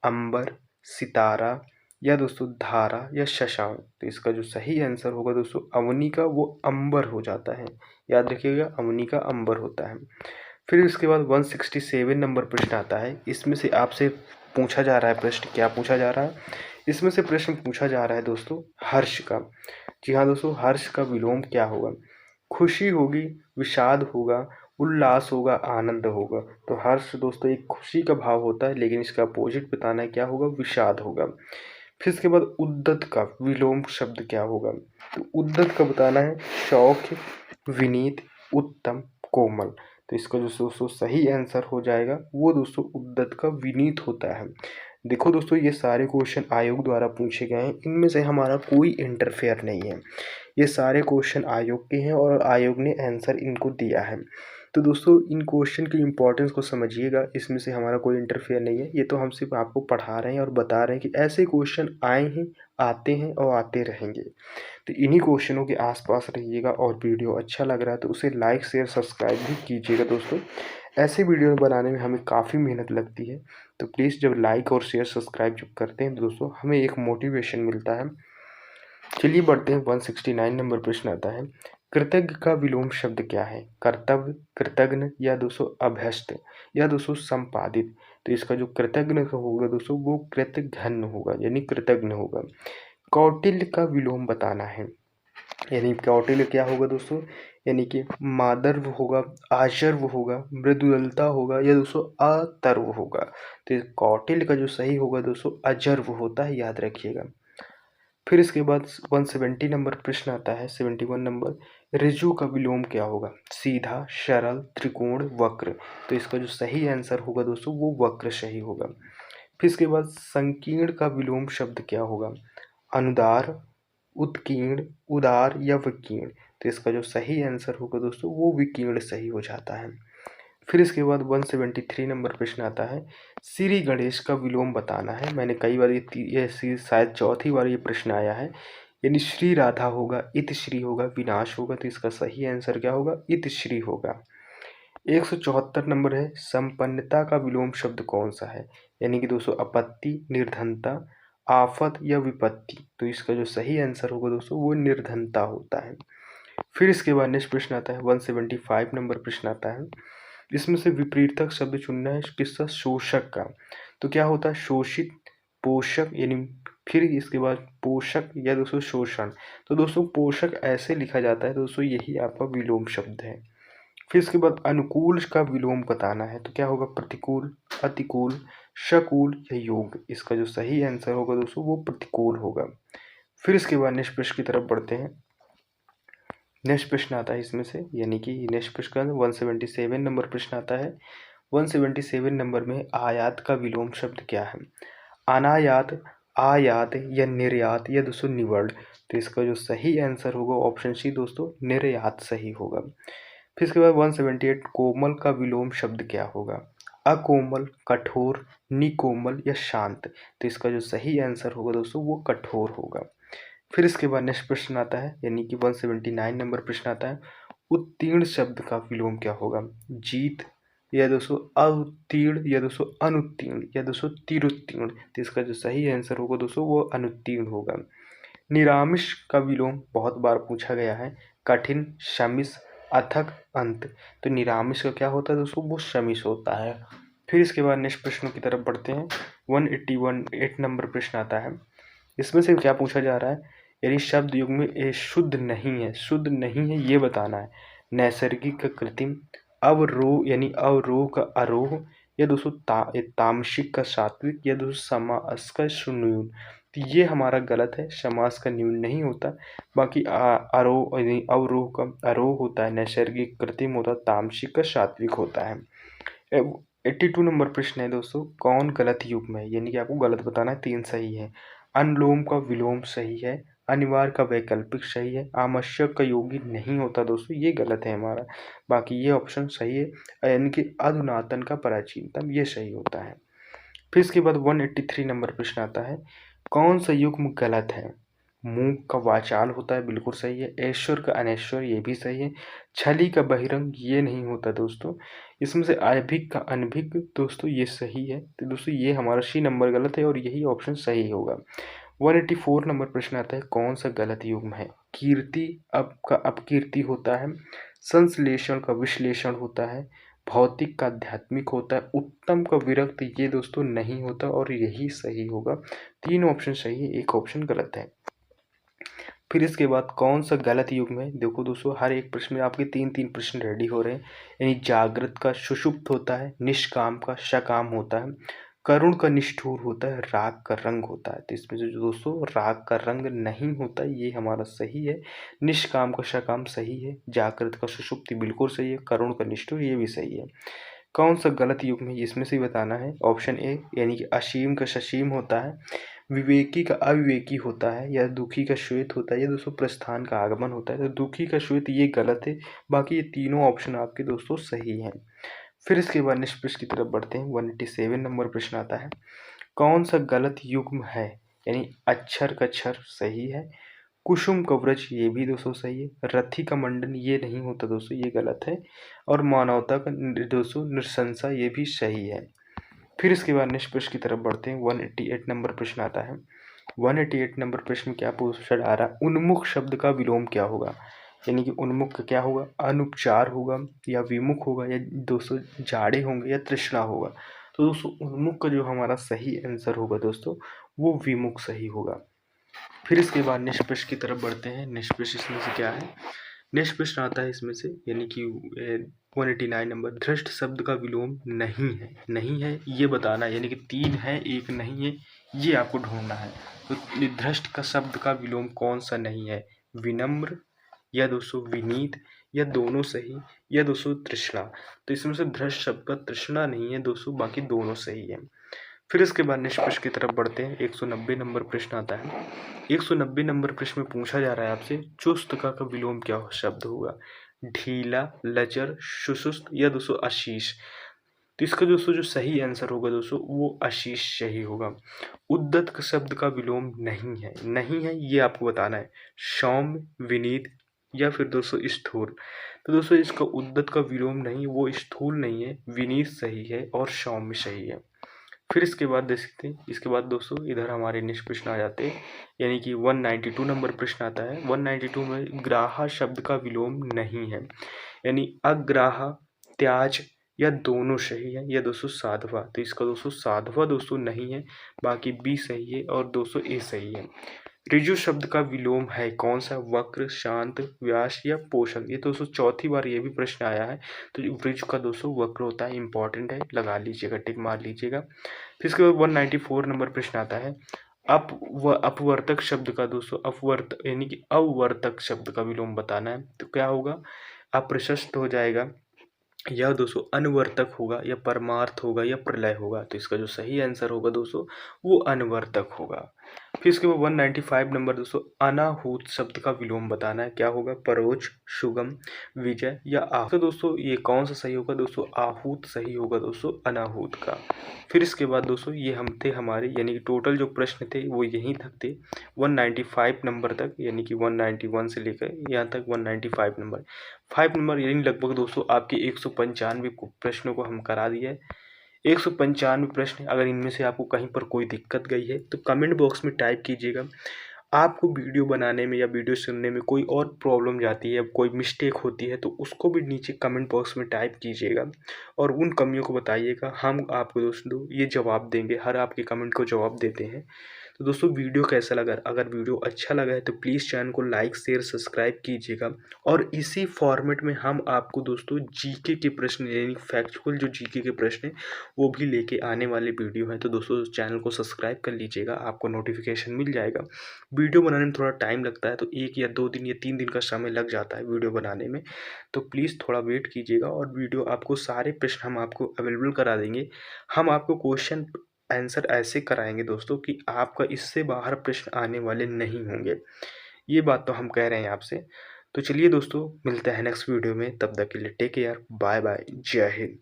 अंबर, सितारा या दोस्तों धारा या शशांक। तो इसका जो सही आंसर होगा दोस्तों अवनी का वो अंबर हो जाता है। याद रखिएगा अवनी का अंबर होता है। फिर इसके बाद 167 नंबर प्रश्न आता है। इसमें से आपसे पूछा जा रहा है प्रश्न, क्या पूछा जा रहा है? इसमें से प्रश्न पूछा जा रहा है दोस्तों हर्ष का। जी हाँ दोस्तों, हर्ष का विलोम क्या होगा? खुशी होगी, विषाद होगा, उल्लास होगा, आनंद होगा। तो हर्ष दोस्तों एक खुशी का भाव होता है, लेकिन इसका अपोजिट बताना है, क्या होगा? विषाद होगा। फिर इसके बाद उद्दत का विलोम शब्द क्या होगा? तो उद्दत का बताना है शौख्य, विनीत, उत्तम, कोमल। तो इसका जो दोस्तों सही आंसर हो जाएगा वो दोस्तों उद्दत का विनीत होता है। देखो दोस्तों, ये सारे क्वेश्चन आयोग द्वारा पूछे गए हैं, इनमें से हमारा कोई इंटरफेयर नहीं है। ये सारे क्वेश्चन आयोग के हैं और आयोग ने आंसर इनको दिया है। तो दोस्तों इन क्वेश्चन की इंपॉर्टेंस को समझिएगा, इसमें से हमारा कोई इंटरफेयर नहीं है। ये तो हम सिर्फ आपको पढ़ा रहे हैं और बता रहे हैं कि ऐसे क्वेश्चन आए हैं, आते हैं और आते रहेंगे। तो इन्हीं क्वेश्चनों के आसपास रहिएगा, और वीडियो अच्छा लग रहा है तो उसे लाइक शेयर सब्सक्राइब भी कीजिएगा दोस्तों। ऐसे वीडियो बनाने में हमें काफ़ी मेहनत लगती है, तो प्लीज़ जब लाइक और शेयर सब्सक्राइब जब करते हैं तो दोस्तों हमें एक मोटिवेशन मिलता है। चलिए बढ़ते हैं, 169 नंबर प्रश्न आता है, कृतज्ञ का विलोम शब्द क्या है? कर्तव्य, कृतघ्न या दोस्तों अभ्यस्त या दोस्तों संपादित। तो इसका जो कृतघ्न का होगा दोस्तों वो कृतघ्न होगा, यानी कृतघ्न होगा। कौटिल्य का विलोम बताना है, यानी कौटिल्य क्या होगा दोस्तों? यानी कि मादर्व होगा, आशर्व होगा, मृदुलता होगा या दोस्तों अतर्व होगा। तो कौटिल्य का जो सही होगा दोस्तों अजर्व होता है, याद रखिएगा। फिर इसके बाद 170 नंबर प्रश्न आता है, 71 नंबर, ऋजु का विलोम क्या होगा? सीधा, सरल, त्रिकोण, वक्र। तो इसका जो सही आंसर होगा दोस्तों वो वक्र सही होगा। फिर इसके बाद संकीर्ण का विलोम शब्द क्या होगा? अनुदार, उत्कीर्ण, उदार या विकीर्ण। तो इसका जो सही आंसर होगा दोस्तों वो विकीर्ण सही हो जाता है। फिर इसके बाद 173 नंबर प्रश्न आता है, श्री गणेश का विलोम बताना है। मैंने कई बार ये शायद चौथी बार ये प्रश्न आया है। यानी श्री राधा होगा, इत श्री होगा, विनाश होगा। तो इसका सही आंसर क्या होगा? इत श्री होगा। 174 नंबर है, संपन्नता का विलोम शब्द कौन सा है? यानी कि दोस्तों आपत्ति, निर्धनता, आफत या विपत्ति। तो इसका जो सही आंसर होगा दोस्तों वो निर्धनता होता है। फिर इसके बाद नेक्स्ट प्रश्न आता है, 175 नंबर प्रश्न आता है, इसमें से विपरीतक शब्द चुनना है किसका? शोषक का। तो क्या होता है? शोषित, पोषक, यानी फिर इसके बाद पोषक या दोस्तों शोषण। तो दोस्तों पोषक ऐसे लिखा जाता है दोस्तों, यही आपका विलोम शब्द है। फिर इसके बाद अनुकूल का विलोम बताना है। तो क्या होगा? प्रतिकूल, अतिकूल, शकुल या योग। इसका जो सही आंसर होगा दोस्तों वो प्रतिकूल होगा। फिर इसके बाद नेक्स्ट प्रश्न की तरफ बढ़ते हैं। नेक्स्ट प्रश्न आता है इसमें से, यानी कि नेक्स्ट प्रश्न 177 नंबर प्रश्न आता है। 177 नंबर में आयात का विलोम शब्द क्या है? अनायात, आयात या निर्यात या दोस्तों निवर्ड। तो इसका जो सही आंसर होगा ऑप्शन सी दोस्तों निर्यात सही होगा। फिर इसके बाद 178 कोमल का विलोम शब्द क्या होगा? अकोमल, कठोर, निकोमल या शांत। तो इसका जो सही आंसर होगा दोस्तों वो कठोर होगा। फिर इसके बाद नेक्स्ट प्रश्न आता है, यानी कि 179 नंबर प्रश्न आता है, उत्तीर्ण शब्द का विलोम क्या होगा? जीत या दोस्तों अउत्तीर्ण या दोस्तों अनुत्तीर्ण या दोस्तों तिरुत्तीर्ण। तो इसका जो सही आंसर होगा दोस्तों वो अनुत्तीर्ण होगा। निरामिष का विलोम बहुत बार पूछा गया है, कठिन, शमिष, अथक, अंत। तो निरामिष का क्या होता है दोस्तों? वो शमिष होता है। फिर इसके बाद नेक्स्ट प्रश्नों की तरफ बढ़ते हैं। 181 नंबर प्रश्न आता है, इसमें से क्या पूछा जा रहा है? यानी शब्द युग में ये शुद्ध नहीं है, शुद्ध नहीं है ये बताना है। नैसर्गिक का कृत्रिम, अवरोह यानी अवरोह का आरोह, या दोस्तों तामसिक का सात्विक, या दोस्तों समास का सुन्यून। तो ये हमारा गलत है, समास का न्यून नहीं होता। बाकी आरोह यानी अवरोह का आरोह होता है, नैसर्गिक कृत्रिम होता है, तामसिक का सात्विक होता है। 82 नंबर प्रश्न है दोस्तों, कौन गलत युग्म है, यानी कि आपको गलत बताना है, 3 सही है। अनुलोम का विलोम सही है, अनिवार्य का वैकल्पिक सही है, आवश्यक का योगी नहीं होता दोस्तों, ये गलत है हमारा। बाकी ये ऑप्शन सही है, यानी कि अधुनातन का प्राचीनतम, ये सही होता है। फिर इसके बाद 183 नंबर प्रश्न आता है, कौन सा युग्म गलत है। मूक का वाचाल होता है, बिल्कुल सही है। ऐश्वर का अनैश्वर, ये भी सही है। छली का बहिरंग, ये नहीं होता दोस्तों। इसमें से आभिक का अनभिक, दोस्तों ये सही है। तो दोस्तों ये हमारा सी नंबर गलत है और यही ऑप्शन सही होगा। 184 नंबर प्रश्न आता है, कौन सा गलत युग्म है। कीर्ति का अपकीर्ति होता है, संश्लेषण का विश्लेषण होता है, भौतिक का आध्यात्मिक होता है, उत्तम का विरक्त, ये दोस्तों नहीं होता और यही सही होगा। 3 ऑप्शन सही है, 1 ऑप्शन गलत है। फिर इसके बाद कौन सा गलत युग्म है। देखो दोस्तों, हर एक प्रश्न में आपके 3-3 प्रश्न रेडी हो रहे हैं। यानी जागृत का सुषुप्त होता है, निष्काम का सकाम होता है, करुण का निष्ठुर होता है, राग का रंग होता है। तो इसमें से जो दोस्तों राग का रंग नहीं होता, ये हमारा सही है। निष्काम का सकाम सही है, जागृत का सुषुप्ति बिल्कुल सही है, करुण का निष्ठुर ये भी सही है। कौन सा गलत युग्म है, इसमें से बताना है। ऑप्शन ए यानी कि असीम का ससीम होता है, विवेकी का अविवेकी होता है, या दुखी का श्वेत होता है, या दोस्तों प्रस्थान का आगमन होता है। तो दुखी का श्वेत ये गलत है। बाकी ये तीनों ऑप्शन आपके दोस्तों सही हैं। फिर इसके बाद नेक्स्ट प्रश्न की तरफ बढ़ते हैं। 187 नंबर प्रश्न आता है, कौन सा गलत युग्म है। यानी अक्षर का क्षर सही है, कुसुम का व्रज ये भी दोस्तों सही है, रथी का मंडन ये नहीं होता दोस्तों, ये गलत है, और मानवता का दोस्तों नृशंसा ये भी सही है। फिर इसके बाद नेक्स्ट प्रश्न की तरफ बढ़ते हैं। 188 नंबर प्रश्न आता है। 188 नंबर प्रश्न में क्या क्वेश्चन आ रहा है, उन्मुख शब्द का विलोम क्या होगा। यानी कि उन्मुख का क्या होगा, अनुपचार होगा, या विमुख होगा, या दोस्तों जाड़े होंगे, या तृष्णा होगा। तो दोस्तों उन्मुख का जो हमारा सही आंसर होगा दोस्तों, वो विमुख सही होगा। फिर इसके बाद नेक्स्ट प्रश्न की तरफ बढ़ते हैं। नेक्स्ट प्रश्न इसमें से क्या है, नेक्स्ट प्रश्न आता है इसमें से, यानी कि 189 नंबर, धृष्ट शब्द का विलोम नहीं है। नहीं है ये बताना है, यानी कि 3 है 1 नहीं है, ये आपको ढूंढना है। तो धृष्ट का शब्द का विलोम कौन सा नहीं है, विनम्र, या दोस्तों विनीत, या दोनों सही, या दोस्तों तृष्णा। तो इसमें से धृष्ट शब्द का तृष्णा नहीं है दोस्तों, बाकी दोनों सही है। फिर इसके बाद नेक्स्ट प्रश्न की तरफ बढ़ते हैं। 190 नंबर प्रश्न आता है। 190 नंबर प्रश्न में पूछा जा रहा है आपसे, चुस्त का विलोम क्या शब्द होगा, ढीला, लचर, सुस्त, या दोस्तों आशीष। तो इसका दोस्तों जो सही आंसर होगा दोस्तों, वो आशीष सही होगा। उद्दत का शब्द का विलोम नहीं है। नहीं है ये आपको बताना है, सौम्य, विनीत, या फिर दोस्तों स्थूल। तो दोस्तों इसका उद्दत का विलोम नहीं, वो स्थूल नहीं है, विनीत सही है और सौम्य सही है। फिर इसके बाद देख सकते हैं, इसके बाद दोस्तों इधर हमारे नेक्स्ट प्रश्न आ जाते हैं। यानी कि 192 नंबर प्रश्न आता है। 192 में ग्राहा शब्द का विलोम नहीं है। यानी अग्राहा, त्याज, या दोनों सही है, या दोस्तों साधवा। तो इसका दोस्तों साधवा दोस्तों नहीं है, बाकी बी सही है और दोस्तों ए सही है। ऋजु शब्द का विलोम है कौन सा, वक्र, शांत, व्यास, या पोषण। ये दोस्तों चौथी बार ये भी प्रश्न आया है। तो ऋजु का दोस्तों वक्र होता है, इंपॉर्टेंट है, लगा लीजिएगा, टिक मार लीजिएगा। फिर इसके बाद 194 नंबर प्रश्न आता है। अपवर्तक शब्द का दोस्तों यानी कि अवर्तक शब्द का विलोम बताना है। तो क्या होगा, अप्रशस्त हो जाएगा, या दोस्तों अनवर्तक होगा, या परमार्थ होगा, या प्रलय होगा। तो इसका जो सही आंसर होगा दोस्तों, वो अनवर्तक होगा। फिर इसके बाद 195 नंबर दोस्तों, अनाहूत शब्द का विलोम बताना है। क्या होगा, परोक्ष, सुगम, विजय, या आहूत। तो दोस्तों ये कौन सा सही होगा दोस्तों, आहूत सही होगा दोस्तों, अनाहूत का। फिर इसके बाद दोस्तों ये हम थे हमारे, यानी कि टोटल जो प्रश्न थे वो यहीं तक थे, 195 नंबर तक, यानी कि 191 से लेकर यहाँ तक 195 नंबर। 5 नंबर यानी लगभग दोस्तों आपके 195 प्रश्नों को हम करा दिया है। 195 प्रश्न, अगर इनमें से आपको कहीं पर कोई दिक्कत गई है तो कमेंट बॉक्स में टाइप कीजिएगा। आपको वीडियो बनाने में या वीडियो सुनने में कोई और प्रॉब्लम जाती है, कोई मिस्टेक होती है, तो उसको भी नीचे कमेंट बॉक्स में टाइप कीजिएगा और उन कमियों को बताइएगा। हम आपको दोस्तों ये जवाब देंगे, हर आपके कमेंट को जवाब देते हैं। तो दोस्तों वीडियो कैसा लगा? अगर वीडियो अच्छा लगा है तो प्लीज़ चैनल को लाइक, शेयर, सब्सक्राइब कीजिएगा। और इसी फॉर्मेट में हम आपको दोस्तों जीके के प्रश्न यानी फैक्चुअल जो जीके के प्रश्न हैं वो भी लेके आने वाले वीडियो हैं। तो दोस्तों चैनल को सब्सक्राइब कर लीजिएगा, आपको नोटिफिकेशन मिल जाएगा। वीडियो बनाने में थोड़ा टाइम लगता है, तो 1 या 2 दिन या 3 दिन का समय लग जाता है वीडियो बनाने में। तो प्लीज़ थोड़ा वेट कीजिएगा और वीडियो आपको सारे प्रश्न हम आपको अवेलेबल करा देंगे। हम आपको क्वेश्चन आंसर ऐसे कराएँगे दोस्तों कि आपका इससे बाहर प्रश्न आने वाले नहीं होंगे। ये बात तो हम कह रहे हैं आपसे। तो चलिए दोस्तों मिलते हैं नेक्स्ट वीडियो में, तब तक के लिए टेक केयर, बाय बाय, जय हिंद।